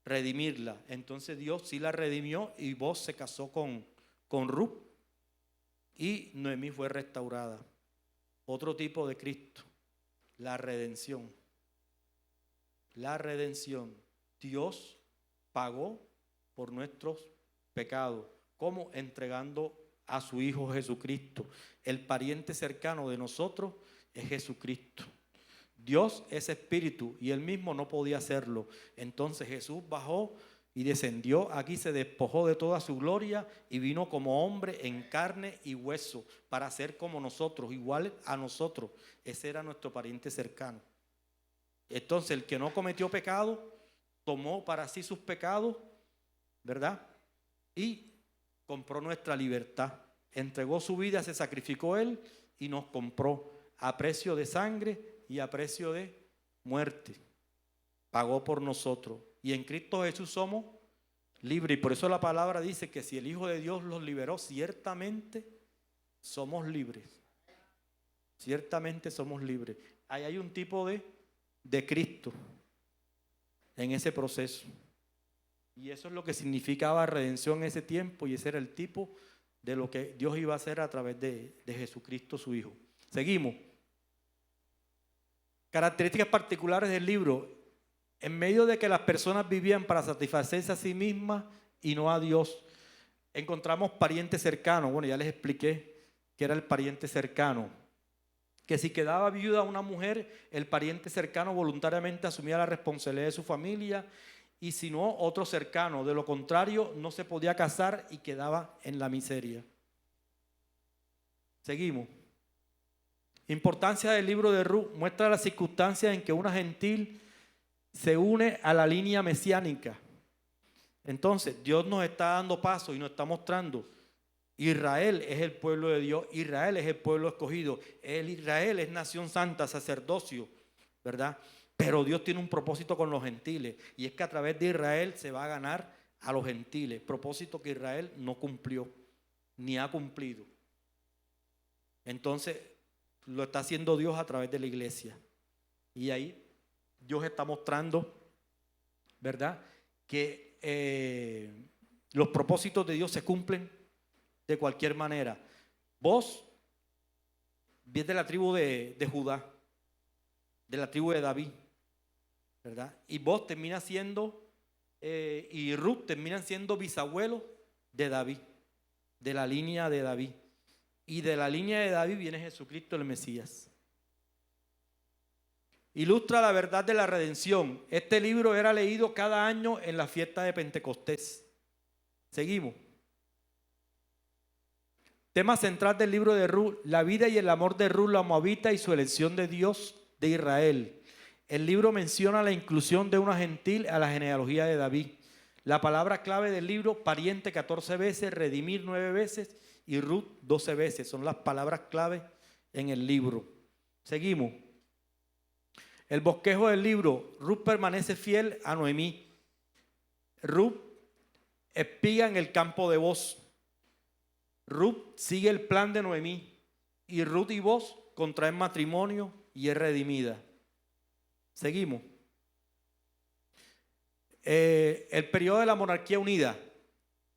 redimirla. Entonces Dios sí la redimió y Boz se casó con Ruth y Noemí fue restaurada. Otro tipo de Cristo, la redención. La redención. Dios pagó por nuestros pecados. ¿Cómo? Entregando a su Hijo Jesucristo. El pariente cercano de nosotros es Jesucristo. Dios es espíritu y él mismo no podía hacerlo. Entonces Jesús bajó y descendió aquí, se despojó de toda su gloria y vino como hombre en carne y hueso para ser como nosotros, igual a nosotros. Ese era nuestro pariente cercano. Entonces el que no cometió pecado tomó para sí sus pecados, ¿verdad? Y compró nuestra libertad. Entregó su vida, se sacrificó él y nos compró a precio de sangre y a precio de muerte. Pagó por nosotros. Y en Cristo Jesús somos libres. Y por eso la palabra dice que si el Hijo de Dios los liberó, ciertamente somos libres. Ciertamente somos libres. Ahí hay un tipo de Cristo en ese proceso. Y eso es lo que significaba redención en ese tiempo, y ese era el tipo de lo que Dios iba a hacer a través de Jesucristo su Hijo. Seguimos. Características particulares del libro. En medio de que las personas vivían para satisfacerse a sí mismas y no a Dios, encontramos parientes cercanos. Bueno, ya les expliqué que era el pariente cercano. Que si quedaba viuda una mujer, el pariente cercano voluntariamente asumía la responsabilidad de su familia, y si no, otro cercano. De lo contrario, no se podía casar y quedaba en la miseria. Seguimos. Importancia del libro de Ruth. Muestra las circunstancias en que una gentil se une a la línea mesiánica. Entonces Dios nos está dando paso y nos está mostrando: Israel es el pueblo de Dios, Israel es el pueblo escogido, Israel es nación santa, sacerdocio, ¿verdad? Pero Dios tiene un propósito con los gentiles, y es que a través de Israel se va a ganar a los gentiles, propósito que Israel no cumplió ni ha cumplido. Entonces lo está haciendo Dios a través de la iglesia, y ahí Dios está mostrando, ¿verdad?, que los propósitos de Dios se cumplen de cualquier manera. Vos vienes de la tribu de Judá, de la tribu de David, ¿verdad? Y vos terminas siendo y Ruth terminan siendo bisabuelos de David, de la línea de David. Y de la línea de David viene Jesucristo el Mesías. Ilustra la verdad de la redención. Este libro era leído cada año en la fiesta de Pentecostés. Seguimos. Tema central del libro de Ruth: la vida y el amor de Ruth la moabita y su elección de Dios de Israel. El libro menciona la inclusión de una gentil a la genealogía de David. La palabra clave del libro: pariente 14 veces, redimir 9 veces y Ruth 12 veces. Son las palabras clave en el libro. Seguimos. El bosquejo del libro: Ruth permanece fiel a Noemí. Ruth espiga en el campo de Boz. Ruth sigue el plan de Noemí. Y Ruth y Boz contraen matrimonio y es redimida. Seguimos. El periodo de la monarquía unida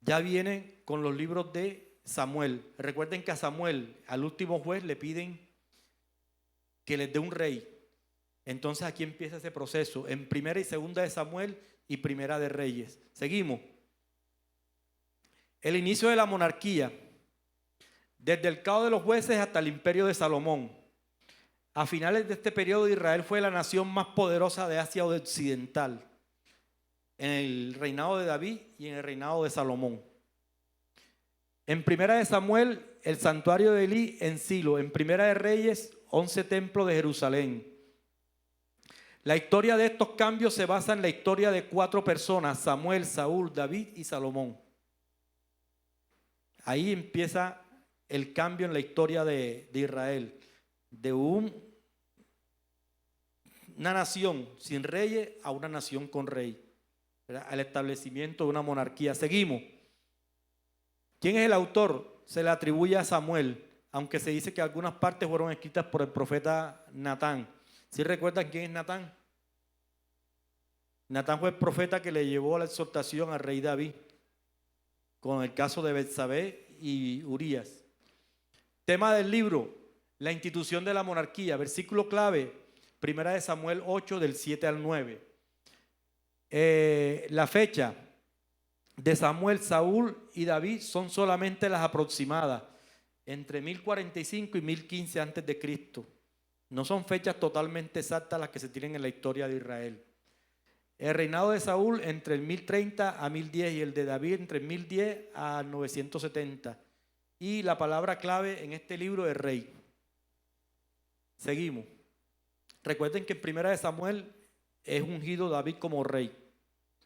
ya viene con los libros de Samuel. Recuerden que a Samuel, al último juez, le piden que les dé un rey. Entonces aquí empieza ese proceso en primera y segunda de Samuel y primera de Reyes. Seguimos. El inicio de la monarquía, desde el caos de los jueces hasta el imperio de Salomón. A finales de este periodo, Israel fue la nación más poderosa de Asia Occidental, en el reinado de David y en el reinado de Salomón. En primera de Samuel, el santuario de Elí en Silo. En primera de Reyes, 11 templos de Jerusalén. La historia de estos cambios se basa en la historia de 4 personas: Samuel, Saúl, David y Salomón. Ahí empieza el cambio en la historia de Israel, de una nación sin reyes a una nación con rey, ¿verdad? Al establecimiento de una monarquía. Seguimos. ¿Quién es el autor? Se le atribuye a Samuel, aunque se dice que algunas partes fueron escritas por el profeta Natán. ¿Sí recuerdan quién es Natán? Natán fue el profeta que le llevó la exhortación al rey David con el caso de Betsabé y Urías. Tema del libro: la institución de la monarquía. Versículo clave: primera de Samuel 8, del 7 al 9. La fecha de Samuel, Saúl y David son solamente las aproximadas, entre 1045 y 1015 antes de Cristo. No son fechas totalmente exactas las que se tienen en la historia de Israel. El reinado de Saúl entre el 1030 a 1010 y el de David entre el 1010 a 970. Y la palabra clave en este libro es rey. Seguimos. Recuerden que en primera de Samuel es ungido David como rey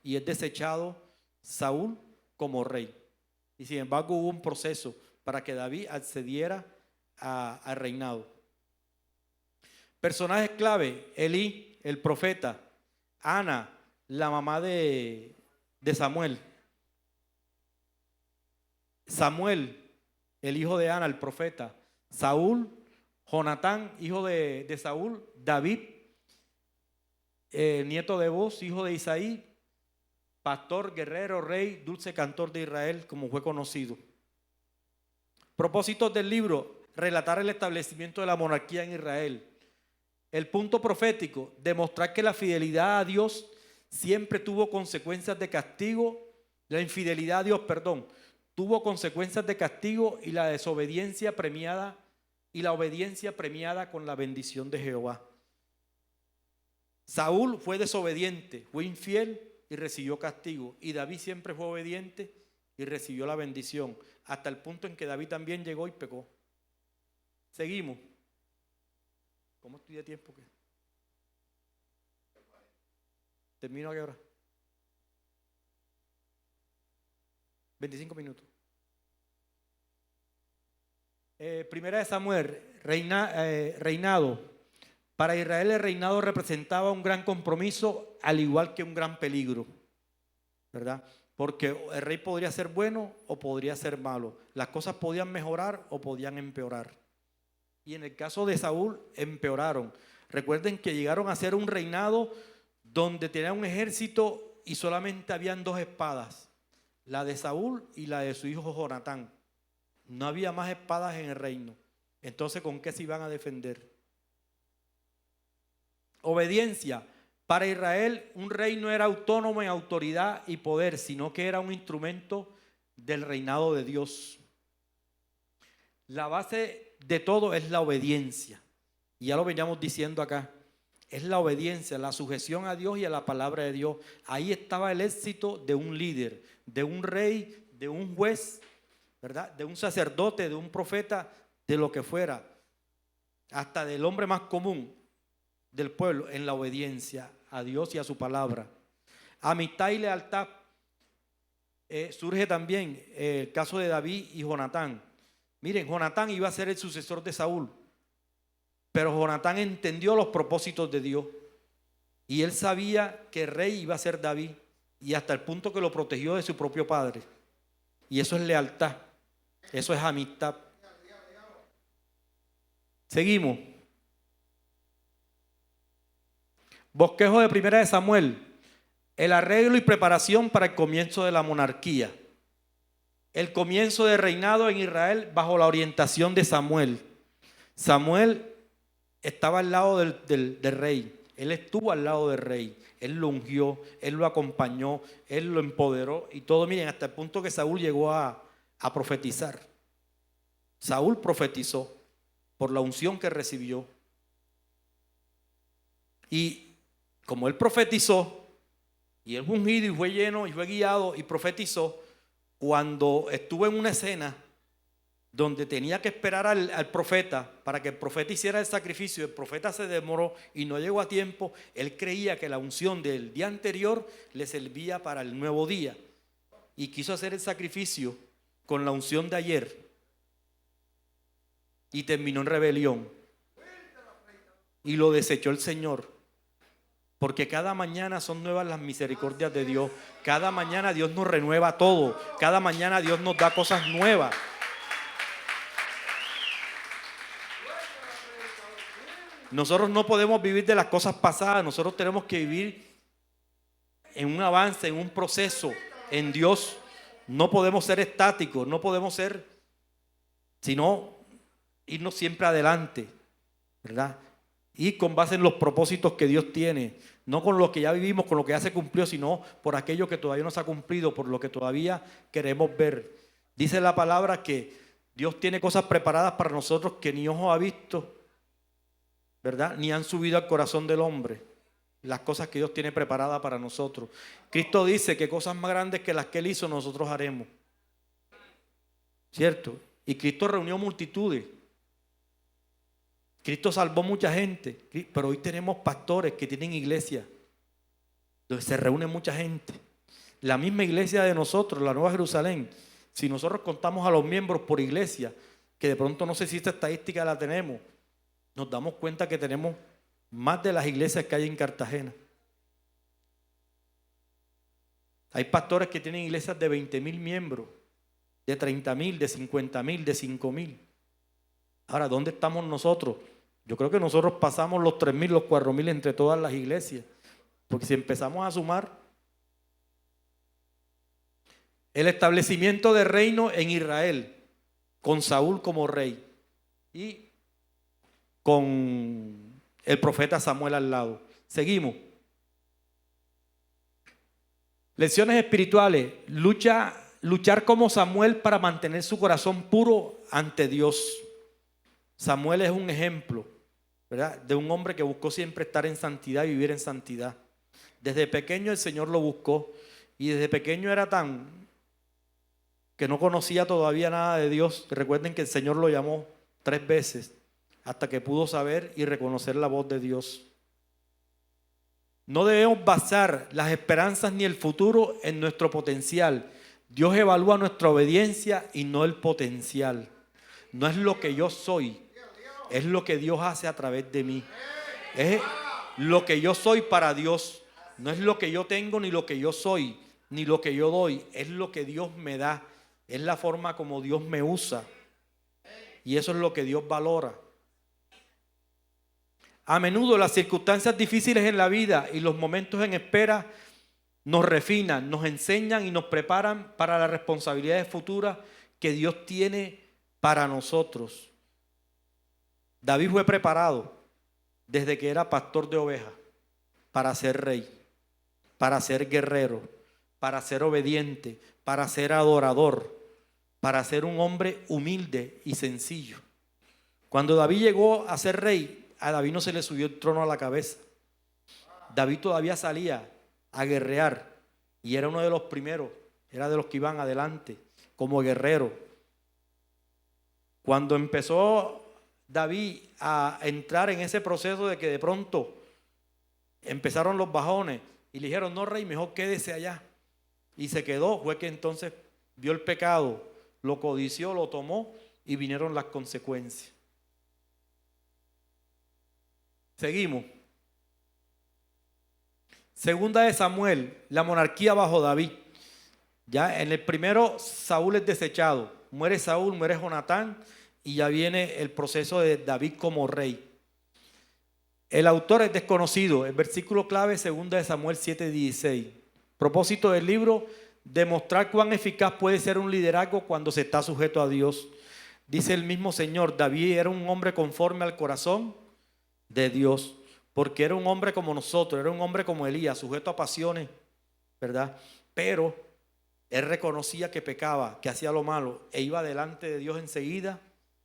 y es desechado Saúl como rey. Y sin embargo hubo un proceso para que David accediera al reinado. Personajes clave: Elí, el profeta; Ana, la mamá de Samuel; Samuel, el hijo de Ana, el profeta; Saúl, Jonatán, hijo de Saúl; David, nieto de Boz, hijo de Isaí; pastor, guerrero, rey, dulce cantor de Israel, como fue conocido. Propósitos del libro: relatar el establecimiento de la monarquía en Israel. El punto profético: demostrar que la fidelidad a Dios siempre tuvo consecuencias de castigo. La infidelidad a Dios, tuvo consecuencias de castigo, y la desobediencia premiada y la obediencia premiada con la bendición de Jehová. Saúl fue desobediente, fue infiel y recibió castigo, y David siempre fue obediente y recibió la bendición, hasta el punto en que David también llegó y pecó. Seguimos. ¿Cómo estoy de tiempo? ¿Termino a qué hora? 25 minutos. Primera de Samuel, reinado. Para Israel el reinado representaba un gran compromiso, al igual que un gran peligro, ¿verdad? Porque el rey podría ser bueno o podría ser malo. Las cosas podían mejorar o podían empeorar. Y en el caso de Saúl, empeoraron. Recuerden que llegaron a ser un reinado donde tenían un ejército y solamente habían 2 espadas, la de Saúl y la de su hijo Jonatán. No había más espadas en el reino. Entonces, ¿con qué se iban a defender? Obediencia. Para Israel, un rey no era autónomo en autoridad y poder, sino que era un instrumento del reinado de Dios. La base de todo es la obediencia. Y ya lo veníamos diciendo acá. Es la obediencia, la sujeción a Dios y a la palabra de Dios. Ahí estaba el éxito de un líder, de un rey, de un juez, ¿verdad? De un sacerdote, de un profeta, de lo que fuera. Hasta del hombre más común del pueblo, en la obediencia a Dios y a su palabra. Amistad y lealtad. surge también el caso de David y Jonatán. Miren, Jonatán iba a ser el sucesor de Saúl, pero Jonatán entendió los propósitos de Dios y él sabía que el rey iba a ser David, y hasta el punto que lo protegió de su propio padre. Y eso es lealtad, eso es amistad. Seguimos. Bosquejo de Primera de Samuel. El arreglo y preparación para el comienzo de la monarquía. El comienzo de reinado en Israel bajo la orientación de Samuel. Samuel estaba al lado del rey. Él estuvo al lado del rey. Él lo ungió, él lo acompañó, él lo empoderó y todo. Miren, hasta el punto que Saúl llegó a profetizar. Saúl profetizó por la unción que recibió. Y como él profetizó, y él fue ungido y fue lleno y fue guiado y profetizó, cuando estuvo en una escena donde tenía que esperar al profeta para que el profeta hiciera el sacrificio, el profeta se demoró y no llegó a tiempo, él creía que la unción del día anterior le servía para el nuevo día y quiso hacer el sacrificio con la unción de ayer y terminó en rebelión y lo desechó el Señor. Porque cada mañana son nuevas las misericordias de Dios. Cada mañana Dios nos renueva todo. Cada mañana Dios nos da cosas nuevas. Nosotros no podemos vivir de las cosas pasadas. Nosotros tenemos que vivir en un avance, en un proceso, en Dios. No podemos ser estáticos. No podemos ser, sino irnos siempre adelante, ¿verdad? Y con base en los propósitos que Dios tiene, no con lo que ya vivimos, con lo que ya se cumplió, sino por aquello que todavía no se ha cumplido, por lo que todavía queremos ver. Dice la palabra que Dios tiene cosas preparadas para nosotros que ni ojo ha visto, ¿verdad? Ni han subido al corazón del hombre. Las cosas que Dios tiene preparadas para nosotros. Cristo dice que cosas más grandes que las que Él hizo nosotros haremos. ¿Cierto? Y Cristo reunió multitudes. Cristo salvó mucha gente, pero hoy tenemos pastores que tienen iglesia donde se reúne mucha gente. La misma iglesia de nosotros, la Nueva Jerusalén, si nosotros contamos a los miembros por iglesia, que de pronto no sé si esta estadística la tenemos, nos damos cuenta que tenemos más de las iglesias que hay en Cartagena. Hay pastores que tienen iglesias de 20,000 miembros, de 30,000, de 50,000, de 5,000. Ahora, ¿dónde estamos nosotros? Yo creo que nosotros pasamos los 3,000, los 4,000 entre todas las iglesias. Porque si empezamos a sumar, el establecimiento de reino en Israel, con Saúl como rey y con el profeta Samuel al lado. Seguimos. Lecciones espirituales. Luchar como Samuel para mantener su corazón puro ante Dios. Samuel es un ejemplo, ¿verdad?, de un hombre que buscó siempre estar en santidad y vivir en santidad. Desde pequeño el Señor lo buscó y desde pequeño era tan que no conocía todavía nada de Dios. Recuerden que el Señor lo llamó 3 veces hasta que pudo saber y reconocer la voz de Dios. No debemos basar las esperanzas ni el futuro en nuestro potencial. Dios evalúa nuestra obediencia y no el potencial. No es lo que yo soy, es lo que Dios hace a través de mí. Es lo que yo soy para Dios. No es lo que yo tengo, ni lo que yo soy, ni lo que yo doy. Es lo que Dios me da. Es la forma como Dios me usa. Y eso es lo que Dios valora. A menudo las circunstancias difíciles en la vida y los momentos en espera nos refinan, nos enseñan y nos preparan para las responsabilidades futuras que Dios tiene para nosotros. David fue preparado desde que era pastor de ovejas para ser rey, para ser guerrero, para ser obediente, para ser adorador, para ser un hombre humilde y sencillo. Cuando David llegó a ser rey, a David no se le subió el trono a la cabeza. David todavía salía a guerrear y era uno de los primeros, era de los que iban adelante como guerrero. Cuando empezó David a entrar en ese proceso de que de pronto empezaron los bajones y le dijeron: no, rey, mejor quédese allá. y se quedó, fue que entonces vio el pecado, lo codició, lo tomó y vinieron las consecuencias. Seguimos. Segunda de Samuel, la monarquía bajo David. Ya en el primero Saúl es desechado, muere Saúl, muere Jonatán y ya viene el proceso de David como rey. El autor es desconocido. El versículo clave, segunda de Samuel 7:16. Propósito del libro: demostrar cuán eficaz puede ser un liderazgo cuando se está sujeto a Dios. Dice el mismo Señor, David era un hombre conforme al corazón de Dios, porque era un hombre como nosotros, era un hombre como Elías, sujeto a pasiones, ¿verdad? Pero él reconocía que pecaba, que hacía lo malo, e iba delante de Dios enseguida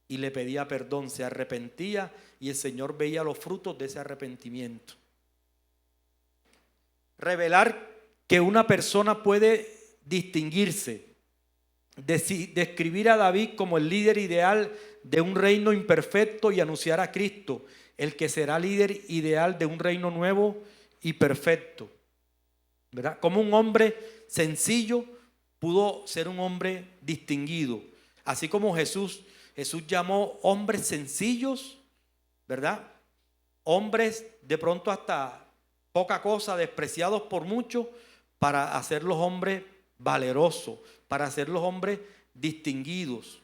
y le pedía perdón, se arrepentía y el Señor veía los frutos de ese arrepentimiento. Revelar que una persona puede distinguirse, describir a David como el líder ideal de un reino imperfecto y anunciar a Cristo, el que será líder ideal de un reino nuevo y perfecto, ¿verdad? Como un hombre sencillo pudo ser un hombre distinguido, así como Jesús llamó hombres sencillos, ¿verdad? Hombres de pronto hasta poca cosa, despreciados por muchos, para hacerlos hombres valerosos, para hacerlos hombres distinguidos.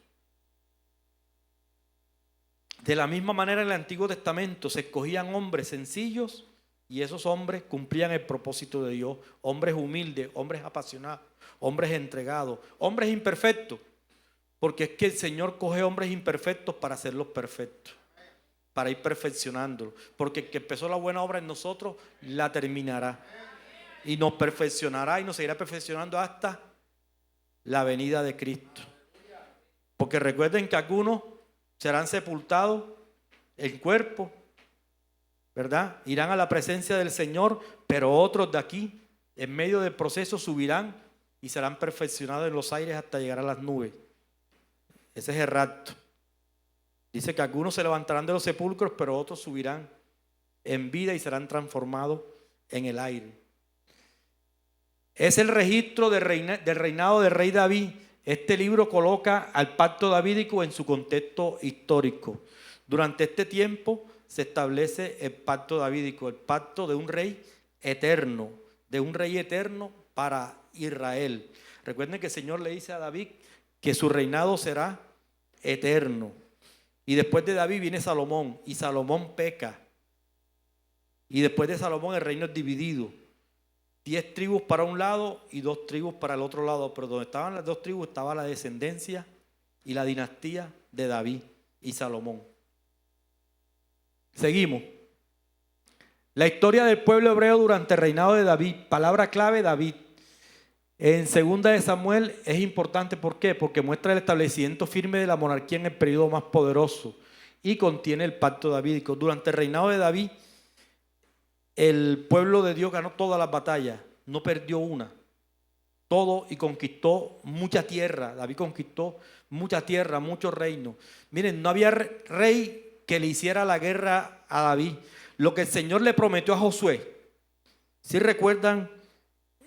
De la misma manera en el Antiguo Testamento se escogían hombres sencillos y esos hombres cumplían el propósito de Dios, hombres humildes, hombres apasionados, hombres entregados, hombres imperfectos, porque es que el Señor coge hombres imperfectos para hacerlos perfectos, para ir perfeccionándolos, porque el que empezó la buena obra en nosotros la terminará y nos perfeccionará y nos seguirá perfeccionando hasta la venida de Cristo. Porque recuerden que algunos serán sepultados en cuerpo, ¿verdad? Irán a la presencia del Señor, pero otros de aquí, en medio del proceso, subirán y serán perfeccionados en los aires hasta llegar a las nubes. Ese es el rapto. Dice que algunos se levantarán de los sepulcros, pero otros subirán en vida y serán transformados en el aire. Es el registro del reinado del rey David. Este libro coloca al pacto davídico en su contexto histórico. Durante este tiempo se establece el pacto davídico, el pacto de un rey eterno para Israel. Recuerden que el Señor le dice a David que su reinado será eterno. Y después de David viene Salomón, y Salomón peca. Y después de Salomón el reino es dividido. 10 tribus para un lado y 2 tribus para el otro lado, pero donde estaban las 2 tribus estaba la descendencia y la dinastía de David y Salomón. Seguimos. La historia del pueblo hebreo durante el reinado de David, palabra clave David. En segunda de Samuel es importante, ¿por qué? Porque muestra el establecimiento firme de la monarquía en el periodo más poderoso y contiene el pacto davídico. Durante el reinado de David, el pueblo de Dios ganó todas las batallas, no perdió una, todo, y conquistó mucha tierra. David conquistó mucha tierra, muchos reinos. Miren, no había rey que le hiciera la guerra a David. Lo que el Señor le prometió a Josué, si recuerdan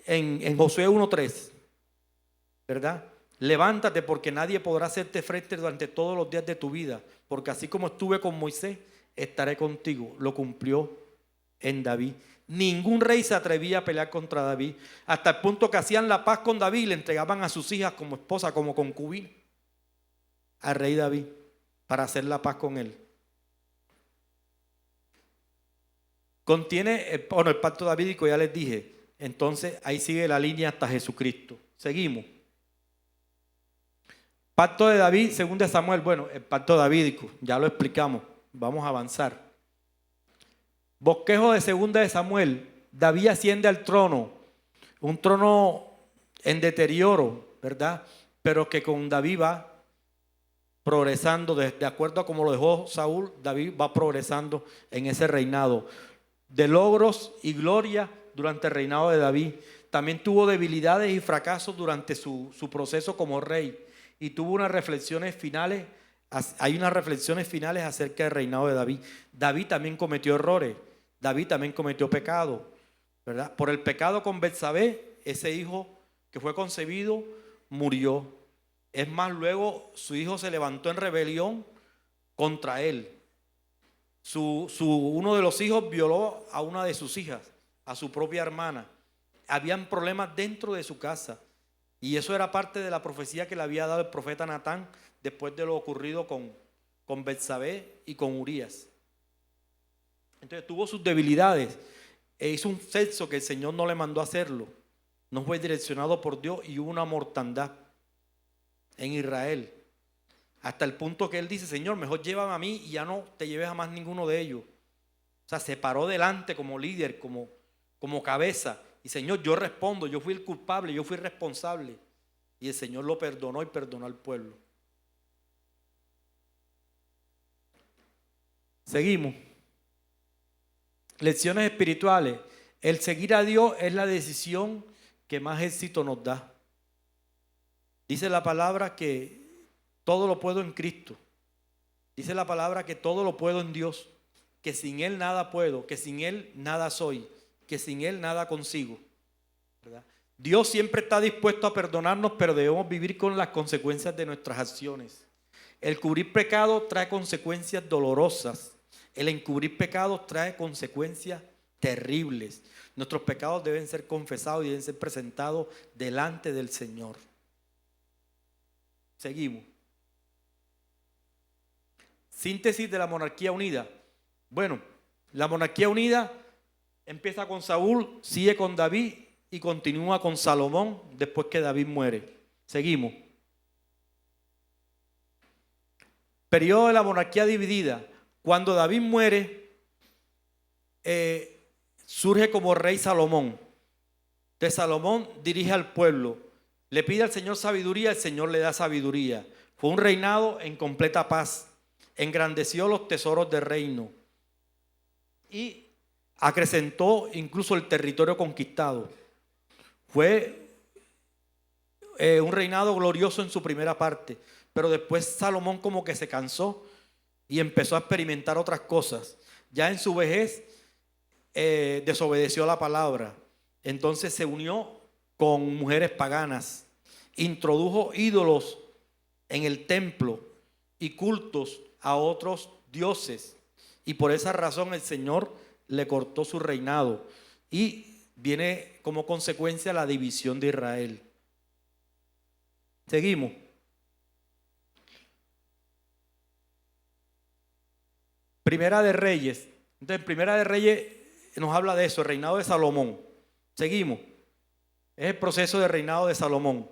en Josué 1:3, ¿verdad? Levántate porque nadie podrá hacerte frente durante todos los días de tu vida, porque así como estuve con Moisés, estaré contigo. Lo cumplió en David. Ningún rey se atrevía a pelear contra David, hasta el punto que hacían la paz con David y le entregaban a sus hijas como esposa, como concubina al rey David para hacer la paz con él. Contiene el pacto davídico, ya les dije. Entonces ahí sigue la línea hasta Jesucristo. Seguimos. Pacto de David, según de Samuel. Bueno, el pacto davídico, ya lo explicamos. Vamos a avanzar. Bosquejo de segunda de Samuel. David asciende al trono. Un trono en deterioro, ¿verdad? Pero que con David va progresando. De acuerdo a como lo dejó Saúl, David va progresando en ese reinado. De logros y gloria durante el reinado de David. También tuvo debilidades y fracasos durante su proceso como rey. Y tuvo unas reflexiones finales. Hay unas reflexiones finales acerca del reinado de David. David también cometió errores. David también cometió pecado, ¿verdad? Por el pecado con Betsabé, ese hijo que fue concebido, murió. Es más, luego su hijo se levantó en rebelión contra él. Uno de los hijos violó a una de sus hijas, a su propia hermana. Habían problemas dentro de su casa. Y eso era parte de la profecía que le había dado el profeta Natán después de lo ocurrido con Betsabé y con Urías. Entonces tuvo sus debilidades e hizo un sexo que el Señor no le mandó a hacerlo. No fue direccionado por Dios y hubo una mortandad en Israel. Hasta el punto que él dice: Señor, mejor llévame a mí y ya no te lleves a más ninguno de ellos. O sea, se paró delante como líder, como cabeza. Y Señor, yo respondo, yo fui el culpable, yo fui responsable. Y el Señor lo perdonó y perdonó al pueblo. Seguimos. Lecciones espirituales. El seguir a Dios es la decisión que más éxito nos da. Dice la palabra que todo lo puedo en Cristo. Dice la palabra que todo lo puedo en Dios. Que sin Él nada puedo, que sin Él nada soy, que sin Él nada consigo. ¿Verdad? Dios siempre está dispuesto a perdonarnos, pero debemos vivir con las consecuencias de nuestras acciones. El cubrir pecado trae consecuencias dolorosas. El encubrir pecados trae consecuencias terribles. Nuestros pecados deben ser confesados y deben ser presentados delante del Señor. Seguimos. Síntesis de la monarquía unida. Bueno, la monarquía unida empieza con Saúl, sigue con David y continúa con Salomón después que David muere. Seguimos. Periodo de la monarquía dividida. Cuando David muere, surge como rey Salomón. De Salomón dirige al pueblo. Le pide al Señor sabiduría, el Señor le da sabiduría. Fue un reinado en completa paz. Engrandeció los tesoros del reino. Y acrecentó incluso el territorio conquistado. Fue un reinado glorioso en su primera parte. Pero después Salomón como que se cansó y empezó a experimentar otras cosas. Ya en su vejez desobedeció la palabra. Entonces se unió con mujeres paganas. Introdujo ídolos en el templo y cultos a otros dioses. Y por esa razón el Señor le cortó su reinado. Y viene como consecuencia la división de Israel. Seguimos. Primera de Reyes. Entonces, Primera de Reyes nos habla de eso, el reinado de Salomón. Seguimos. Es el proceso de reinado de Salomón.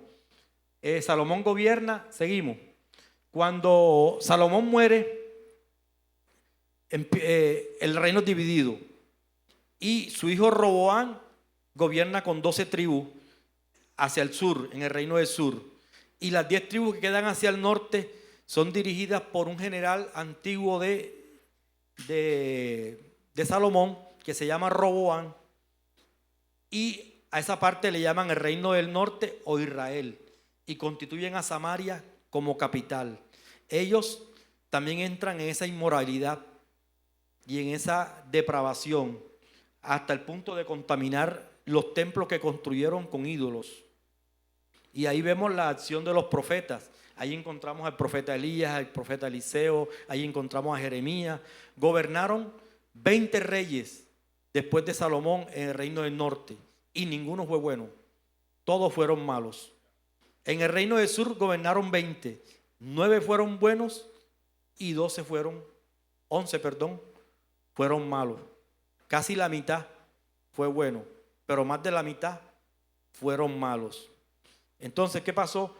Salomón gobierna, seguimos. Cuando Salomón muere, el reino es dividido. Y su hijo Roboam gobierna con 12 tribus hacia el sur, en el reino del sur. Y las 10 tribus que quedan hacia el norte son dirigidas por un general antiguo de Salomón, que se llama Roboam, y a esa parte le llaman el reino del norte o Israel, y constituyen a Samaria como capital. Ellos también entran en esa inmoralidad y en esa depravación, hasta el punto de contaminar los templos que construyeron con ídolos. Y ahí vemos la acción de los profetas. Ahí encontramos al profeta Elías, al profeta Eliseo, ahí encontramos a Jeremías. Gobernaron 20 reyes después de Salomón en el reino del norte y ninguno fue bueno, todos fueron malos. En el reino del sur gobernaron 20, 9 fueron buenos y 11 fueron malos. Casi la mitad fue bueno, pero más de la mitad fueron malos. Entonces, ¿qué pasó?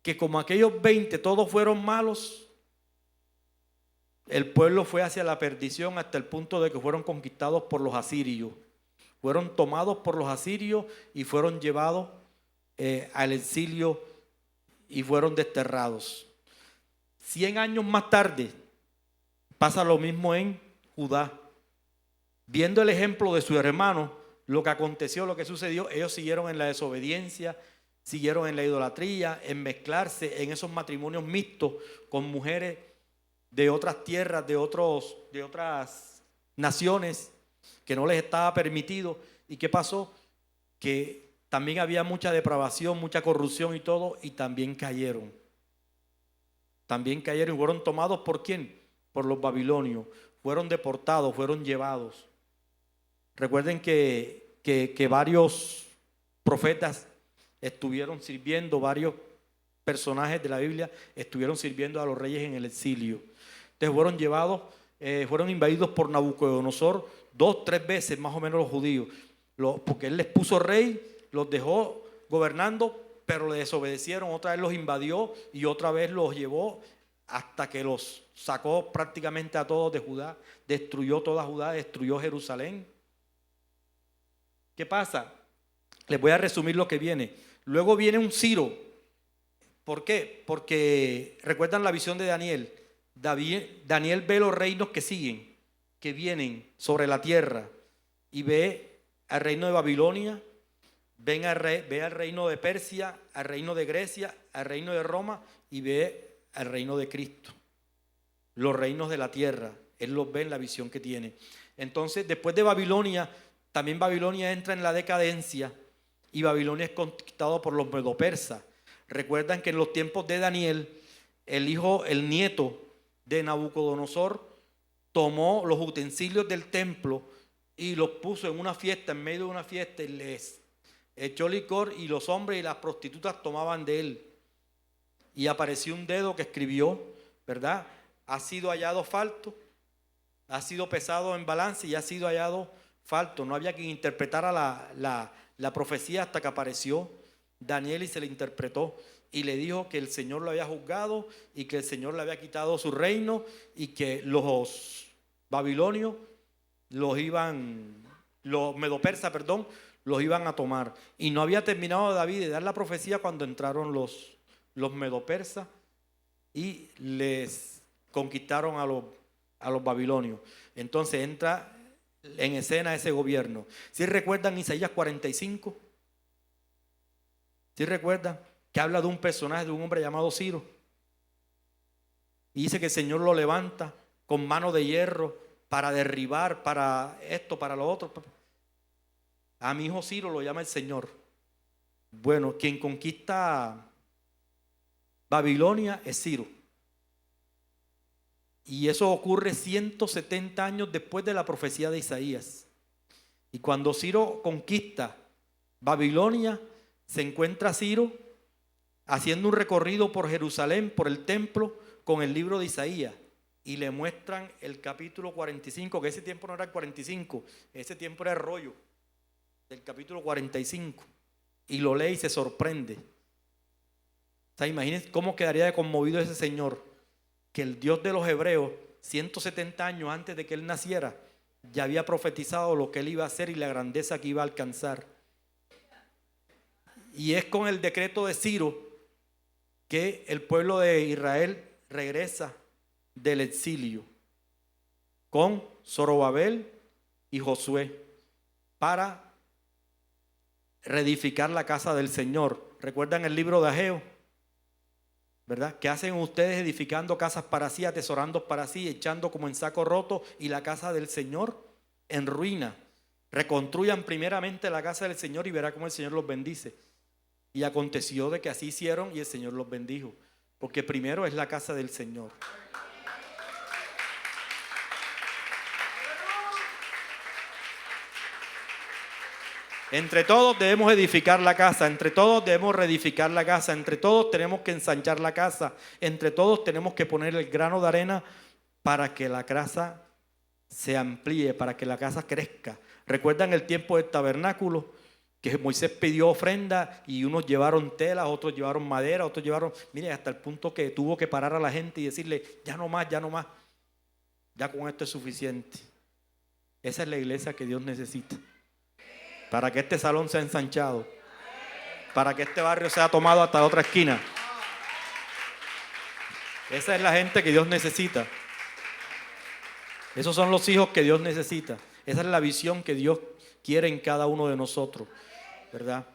Que como aquellos 20 todos fueron malos, el pueblo fue hacia la perdición hasta el punto de que fueron conquistados por los asirios. Fueron tomados por los asirios y fueron llevados al exilio y fueron desterrados. 100 años más tarde pasa lo mismo en Judá. Viendo el ejemplo de su hermano, lo que aconteció, lo que sucedió, ellos siguieron en la desobediencia, siguieron en la idolatría, en mezclarse en esos matrimonios mixtos con mujeres de otras tierras, de otras naciones que no les estaba permitido. ¿Y qué pasó? Que también había mucha depravación, mucha corrupción y todo, y también cayeron. También cayeron y fueron tomados ¿por quién? Por los babilonios. Fueron deportados, fueron llevados. Recuerden que varios profetas estuvieron sirviendo, varios personajes de la Biblia estuvieron sirviendo a los reyes en el exilio. Entonces fueron llevados, fueron invadidos por Nabucodonosor 2, 3 veces más o menos los judíos, porque él les puso rey, los dejó gobernando, pero le desobedecieron, otra vez los invadió y otra vez los llevó hasta que los sacó prácticamente a todos de Judá, destruyó toda Judá, destruyó Jerusalén. ¿Qué pasa? Les voy a resumir lo que viene. Luego viene un Ciro. ¿Por qué? Porque recuerdan la visión de Daniel. Daniel ve los reinos que siguen, que vienen sobre la tierra, y ve al reino de Babilonia, ve al reino de Persia, al reino de Grecia, al reino de Roma, y ve al reino de Cristo. Los reinos de la tierra, él los ve en la visión que tiene. Entonces, después de Babilonia, también Babilonia entra en la decadencia y Babilonia es conquistado por los medo-persas. Recuerdan que en los tiempos de Daniel, el nieto de Nabucodonosor tomó los utensilios del templo y los puso en una fiesta, en medio de una fiesta, y les echó licor, y los hombres y las prostitutas tomaban de él. Y apareció un dedo que escribió, ¿verdad? Ha sido hallado falto, ha sido pesado en balance y ha sido hallado falto. No había quien interpretara la profecía hasta que apareció Daniel y se le interpretó. Y le dijo que el Señor lo había juzgado y que el Señor le había quitado su reino y que los babilonios los medo-persas, los iban a tomar. Y no había terminado David de dar la profecía cuando entraron los medo-persas y les conquistaron a los babilonios. Entonces entra en escena ese gobierno. ¿Sí recuerdan Isaías 45? ¿Sí recuerdan? Que habla de un personaje, de un hombre llamado Ciro. Y dice que el Señor lo levanta con mano de hierro para derribar, para esto, para lo otro. A mi hijo Ciro lo llama el Señor. Bueno, quien conquista Babilonia es Ciro. Y eso ocurre 170 años después de la profecía de Isaías. Y cuando Ciro conquista Babilonia, se encuentra Ciro haciendo un recorrido por Jerusalén, por el templo, con el libro de Isaías. Y le muestran el capítulo 45, que ese tiempo no era el 45, ese tiempo era el rollo del capítulo 45. Y lo lee y se sorprende. O sea, imagínense cómo quedaría de conmovido ese señor, que el Dios de los hebreos, 170 años antes de que él naciera, ya había profetizado lo que él iba a hacer y la grandeza que iba a alcanzar. Y es con el decreto de Ciro que el pueblo de Israel regresa del exilio con Zorobabel y Josué para reedificar la casa del Señor. ¿Recuerdan el libro de Ageo? ¿Verdad? ¿Qué hacen ustedes edificando casas para sí, atesorando para sí, echando como en saco roto y la casa del Señor en ruina? Reconstruyan primeramente la casa del Señor y verá cómo el Señor los bendice. Y aconteció de que así hicieron y el Señor los bendijo, porque primero es la casa del Señor. Entre todos debemos edificar la casa, entre todos debemos reedificar la casa, entre todos tenemos que ensanchar la casa, entre todos tenemos que poner el grano de arena para que la casa se amplíe, para que la casa crezca. ¿Recuerdan el tiempo del tabernáculo? Que Moisés pidió ofrenda y unos llevaron telas, otros llevaron madera, otros llevaron, mire, hasta el punto que tuvo que parar a la gente y decirle, ya no más, ya con esto es suficiente. Esa es la iglesia que Dios necesita, para que este salón sea ensanchado, para que este barrio sea tomado hasta la otra esquina. Esa es la gente que Dios necesita. Esos son los hijos que Dios necesita. Esa es la visión que Dios quiere en cada uno de nosotros, ¿verdad?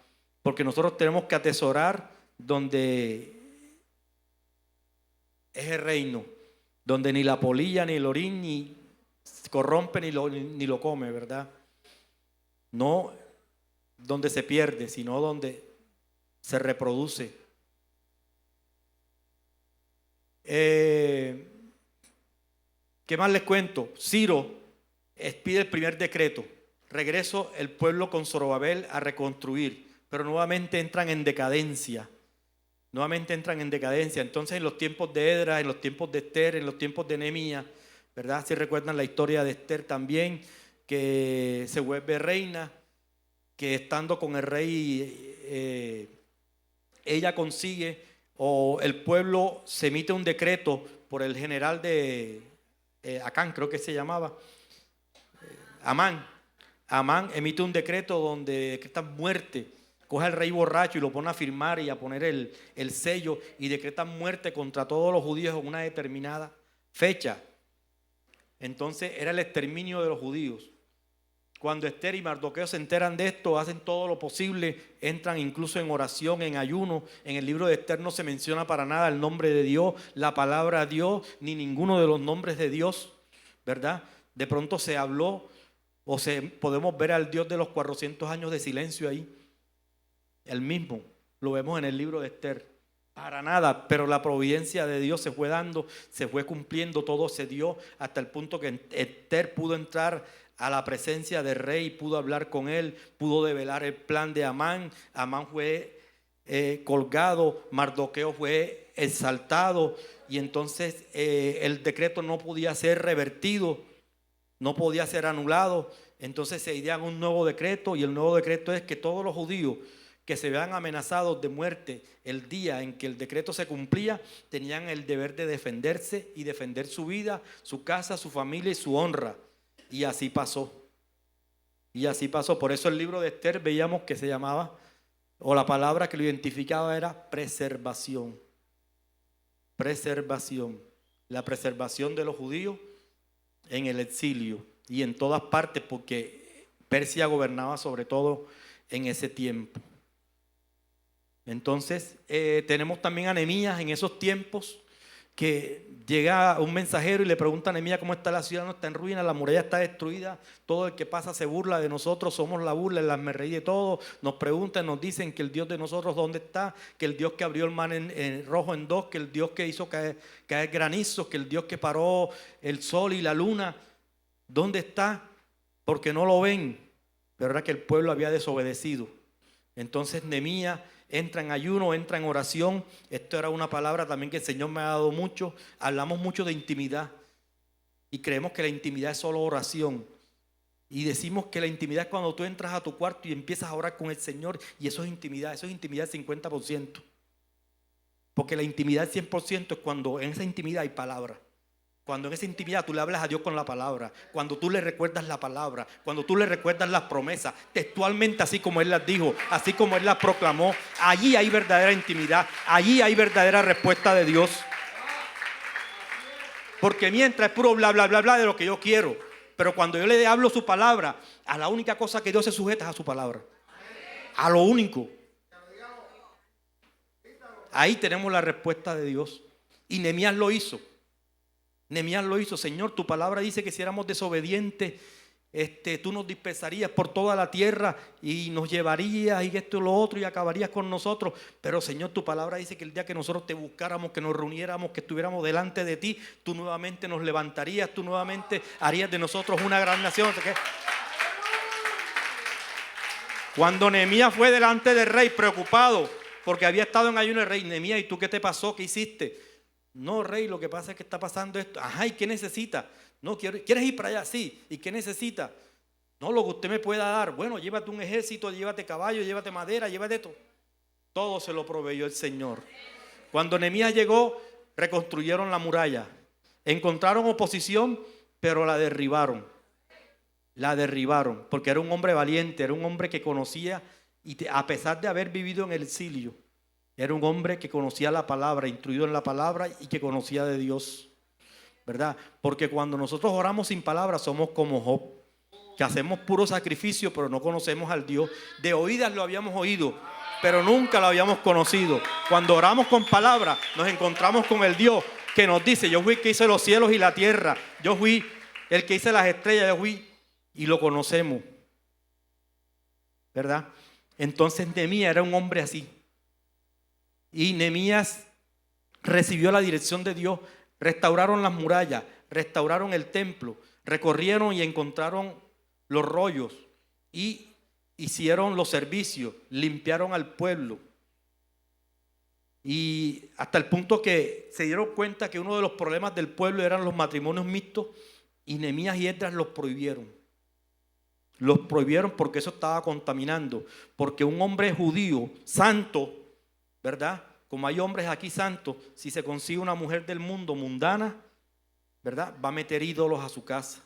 Porque nosotros tenemos que atesorar donde es el reino, donde ni la polilla ni el orín ni corrompe ni lo come, ¿verdad? No donde se pierde, sino donde se reproduce. ¿Qué más les cuento? Ciro pide el primer decreto. Regreso el pueblo con Zorobabel a reconstruir, pero nuevamente entran en decadencia. Entonces, en los tiempos de Edras, en los tiempos de Esther, en los tiempos de Nehemías, ¿verdad? Si recuerdan la historia de Esther también, que se vuelve reina, que estando con el rey, ella consigue, o el pueblo se emite un decreto por el general de Acán, creo que se llamaba, Amán. Amán emite un decreto donde decreta muerte. Coge al rey borracho y lo pone a firmar y a poner el sello y decreta muerte contra todos los judíos en una determinada fecha. Entonces era el exterminio de los judíos. Cuando Esther y Mardoqueo se enteran de esto, hacen todo lo posible, entran incluso en oración, en ayuno. En el libro de Esther no se menciona para nada el nombre de Dios, la palabra Dios, ni ninguno de los nombres de Dios, ¿verdad? De pronto se habló podemos ver al Dios de los 400 años de silencio ahí. El mismo, lo vemos en el libro de Esther. Para nada, pero la providencia de Dios se fue dando, se fue cumpliendo, todo se dio hasta el punto que Esther pudo entrar a la presencia del rey, pudo hablar con él, pudo develar el plan de Amán. Amán fue colgado, Mardoqueo fue exaltado y entonces el decreto no podía ser revertido, no podía ser anulado. Entonces se idean un nuevo decreto y el nuevo decreto es que todos los judíos que se vean amenazados de muerte el día en que el decreto se cumplía, tenían el deber de defenderse y defender su vida, su casa, su familia y su honra. Y así pasó. Por eso el libro de Esther veíamos que se llamaba, o la palabra que lo identificaba era preservación. Preservación. La preservación de los judíos en el exilio y en todas partes, porque Persia gobernaba sobre todo en ese tiempo. Entonces tenemos también a Nehemías en esos tiempos, que llega un mensajero y le pregunta a Nehemías cómo está la ciudad. No, está en ruinas, la muralla está destruida, todo el que pasa se burla de nosotros, somos la burla, el hazmerreír de todo. Nos preguntan, nos dicen que el Dios de nosotros dónde está, que el Dios que abrió el mar en rojo en dos, que el Dios que hizo caer granizos, que el Dios que paró el sol y la luna, ¿dónde está? Porque no lo ven. Pero era que el pueblo había desobedecido. Entonces Nehemías entra en ayuno, entra en oración. Esto era una palabra también que el Señor me ha dado mucho. Hablamos mucho de intimidad y creemos que la intimidad es solo oración. Y decimos que la intimidad es cuando tú entras a tu cuarto y empiezas a orar con el Señor, y eso es intimidad 50%. Porque la intimidad 100% es cuando en esa intimidad hay palabra. Cuando en esa intimidad tú le hablas a Dios con la palabra, cuando tú le recuerdas la palabra, cuando tú le recuerdas las promesas, textualmente así como Él las dijo, así como Él las proclamó, allí hay verdadera intimidad, allí hay verdadera respuesta de Dios. Porque mientras es puro bla, bla, bla, bla de lo que yo quiero, pero cuando yo le hablo su palabra, a la única cosa que Dios se sujeta es a su palabra. A lo único. Ahí tenemos la respuesta de Dios. Y Nehemías lo hizo. Señor, tu palabra dice que si éramos desobedientes, tú nos dispersarías por toda la tierra y nos llevarías y esto y lo otro y acabarías con nosotros. Pero Señor, tu palabra dice que el día que nosotros te buscáramos, que nos reuniéramos, que estuviéramos delante de ti, tú nuevamente nos levantarías, tú nuevamente harías de nosotros una gran nación. Cuando Nehemías fue delante del rey preocupado porque había estado en ayuno, el rey: Nehemías, ¿y tú qué te pasó? ¿Qué hiciste? No, rey, lo que pasa es que está pasando esto. Ajá, ¿y qué necesita? No, ¿quieres ir para allá? Sí. ¿Y qué necesita? No, lo que usted me pueda dar. Bueno, llévate un ejército, llévate caballo, llévate madera, llévate todo. Todo se lo proveyó el Señor. Cuando Nehemías llegó, reconstruyeron la muralla. Encontraron oposición, pero la derribaron. Porque era un hombre valiente, era un hombre que conocía, y a pesar de haber vivido en el exilio, era un hombre que conocía la palabra, instruido en la palabra y que conocía de Dios, ¿verdad? Porque cuando nosotros oramos sin palabra somos como Job, que hacemos puro sacrificio pero no conocemos al Dios. De oídas lo habíamos oído, pero nunca lo habíamos conocido. Cuando oramos con palabra nos encontramos con el Dios que nos dice: yo fui el que hice los cielos y la tierra, yo fui el que hice las estrellas, yo fui, y lo conocemos. ¿verdad? Entonces Nehemías era un hombre así. Y Nehemías recibió la dirección de Dios. Restauraron las murallas, restauraron el templo, recorrieron y encontraron los rollos y hicieron los servicios, limpiaron al pueblo. Y hasta el punto que se dieron cuenta que uno de los problemas del pueblo eran los matrimonios mixtos, y Nehemías y Esdras los prohibieron. Los prohibieron porque eso estaba contaminando. Porque un hombre judío santo, ¿verdad? Como hay hombres aquí santos, si se consigue una mujer del mundo mundana, ¿verdad? Va a meter ídolos a su casa.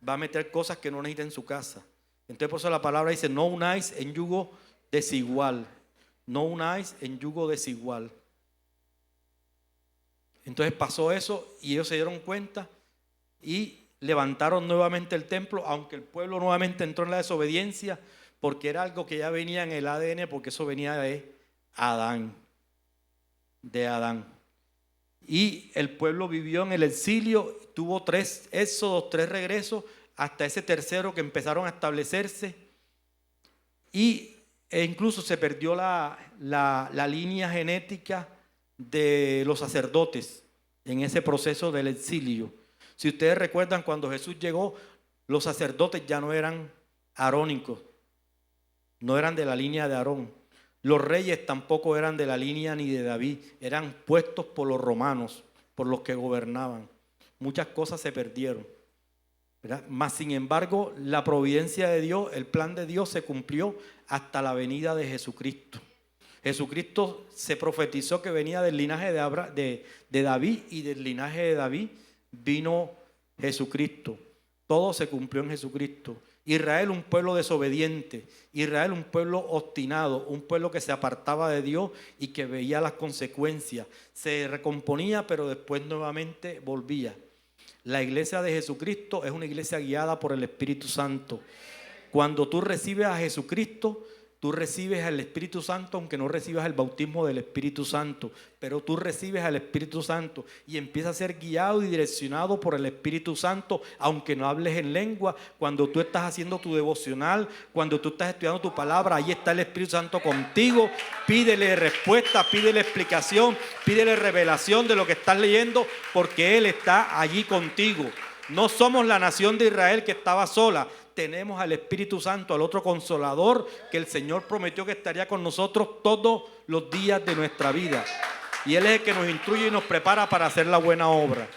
Va a meter cosas que no necesita en su casa. Entonces por eso la palabra dice: no unáis en yugo desigual. No unáis en yugo desigual. Entonces pasó eso y ellos se dieron cuenta y levantaron nuevamente el templo, aunque el pueblo nuevamente entró en la desobediencia, porque era algo que ya venía en el ADN, porque eso venía de Adán. Y el pueblo vivió en el exilio, tuvo 3 éxodos, 3 regresos, hasta ese tercero que empezaron a establecerse, e incluso se perdió la línea genética de los sacerdotes en ese proceso del exilio. Si ustedes recuerdan, cuando Jesús llegó, los sacerdotes ya no eran arónicos, no eran de la línea de Aarón. Los reyes tampoco eran de la línea ni de David, eran puestos por los romanos, por los que gobernaban. Muchas cosas se perdieron, ¿verdad? Mas sin embargo, la providencia de Dios, el plan de Dios se cumplió hasta la venida de Jesucristo. Jesucristo se profetizó que venía del linaje de David, y del linaje de David vino Jesucristo. Todo se cumplió en Jesucristo. Israel, un pueblo desobediente. Israel, un pueblo obstinado, un pueblo que se apartaba de Dios y que veía las consecuencias. Se recomponía, pero después nuevamente volvía. La iglesia de Jesucristo es una iglesia guiada por el Espíritu Santo. Cuando tú recibes a Jesucristo, tú recibes al Espíritu Santo, aunque no recibas el bautismo del Espíritu Santo, pero tú recibes al Espíritu Santo y empiezas a ser guiado y direccionado por el Espíritu Santo, aunque no hables en lengua. Cuando tú estás haciendo tu devocional, cuando tú estás estudiando tu palabra, ahí está el Espíritu Santo contigo. Pídele respuesta, pídele explicación, pídele revelación de lo que estás leyendo, porque Él está allí contigo. No somos la nación de Israel que estaba sola. Tenemos al Espíritu Santo, al otro Consolador, que el Señor prometió que estaría con nosotros todos los días de nuestra vida. Y Él es el que nos instruye y nos prepara para hacer la buena obra.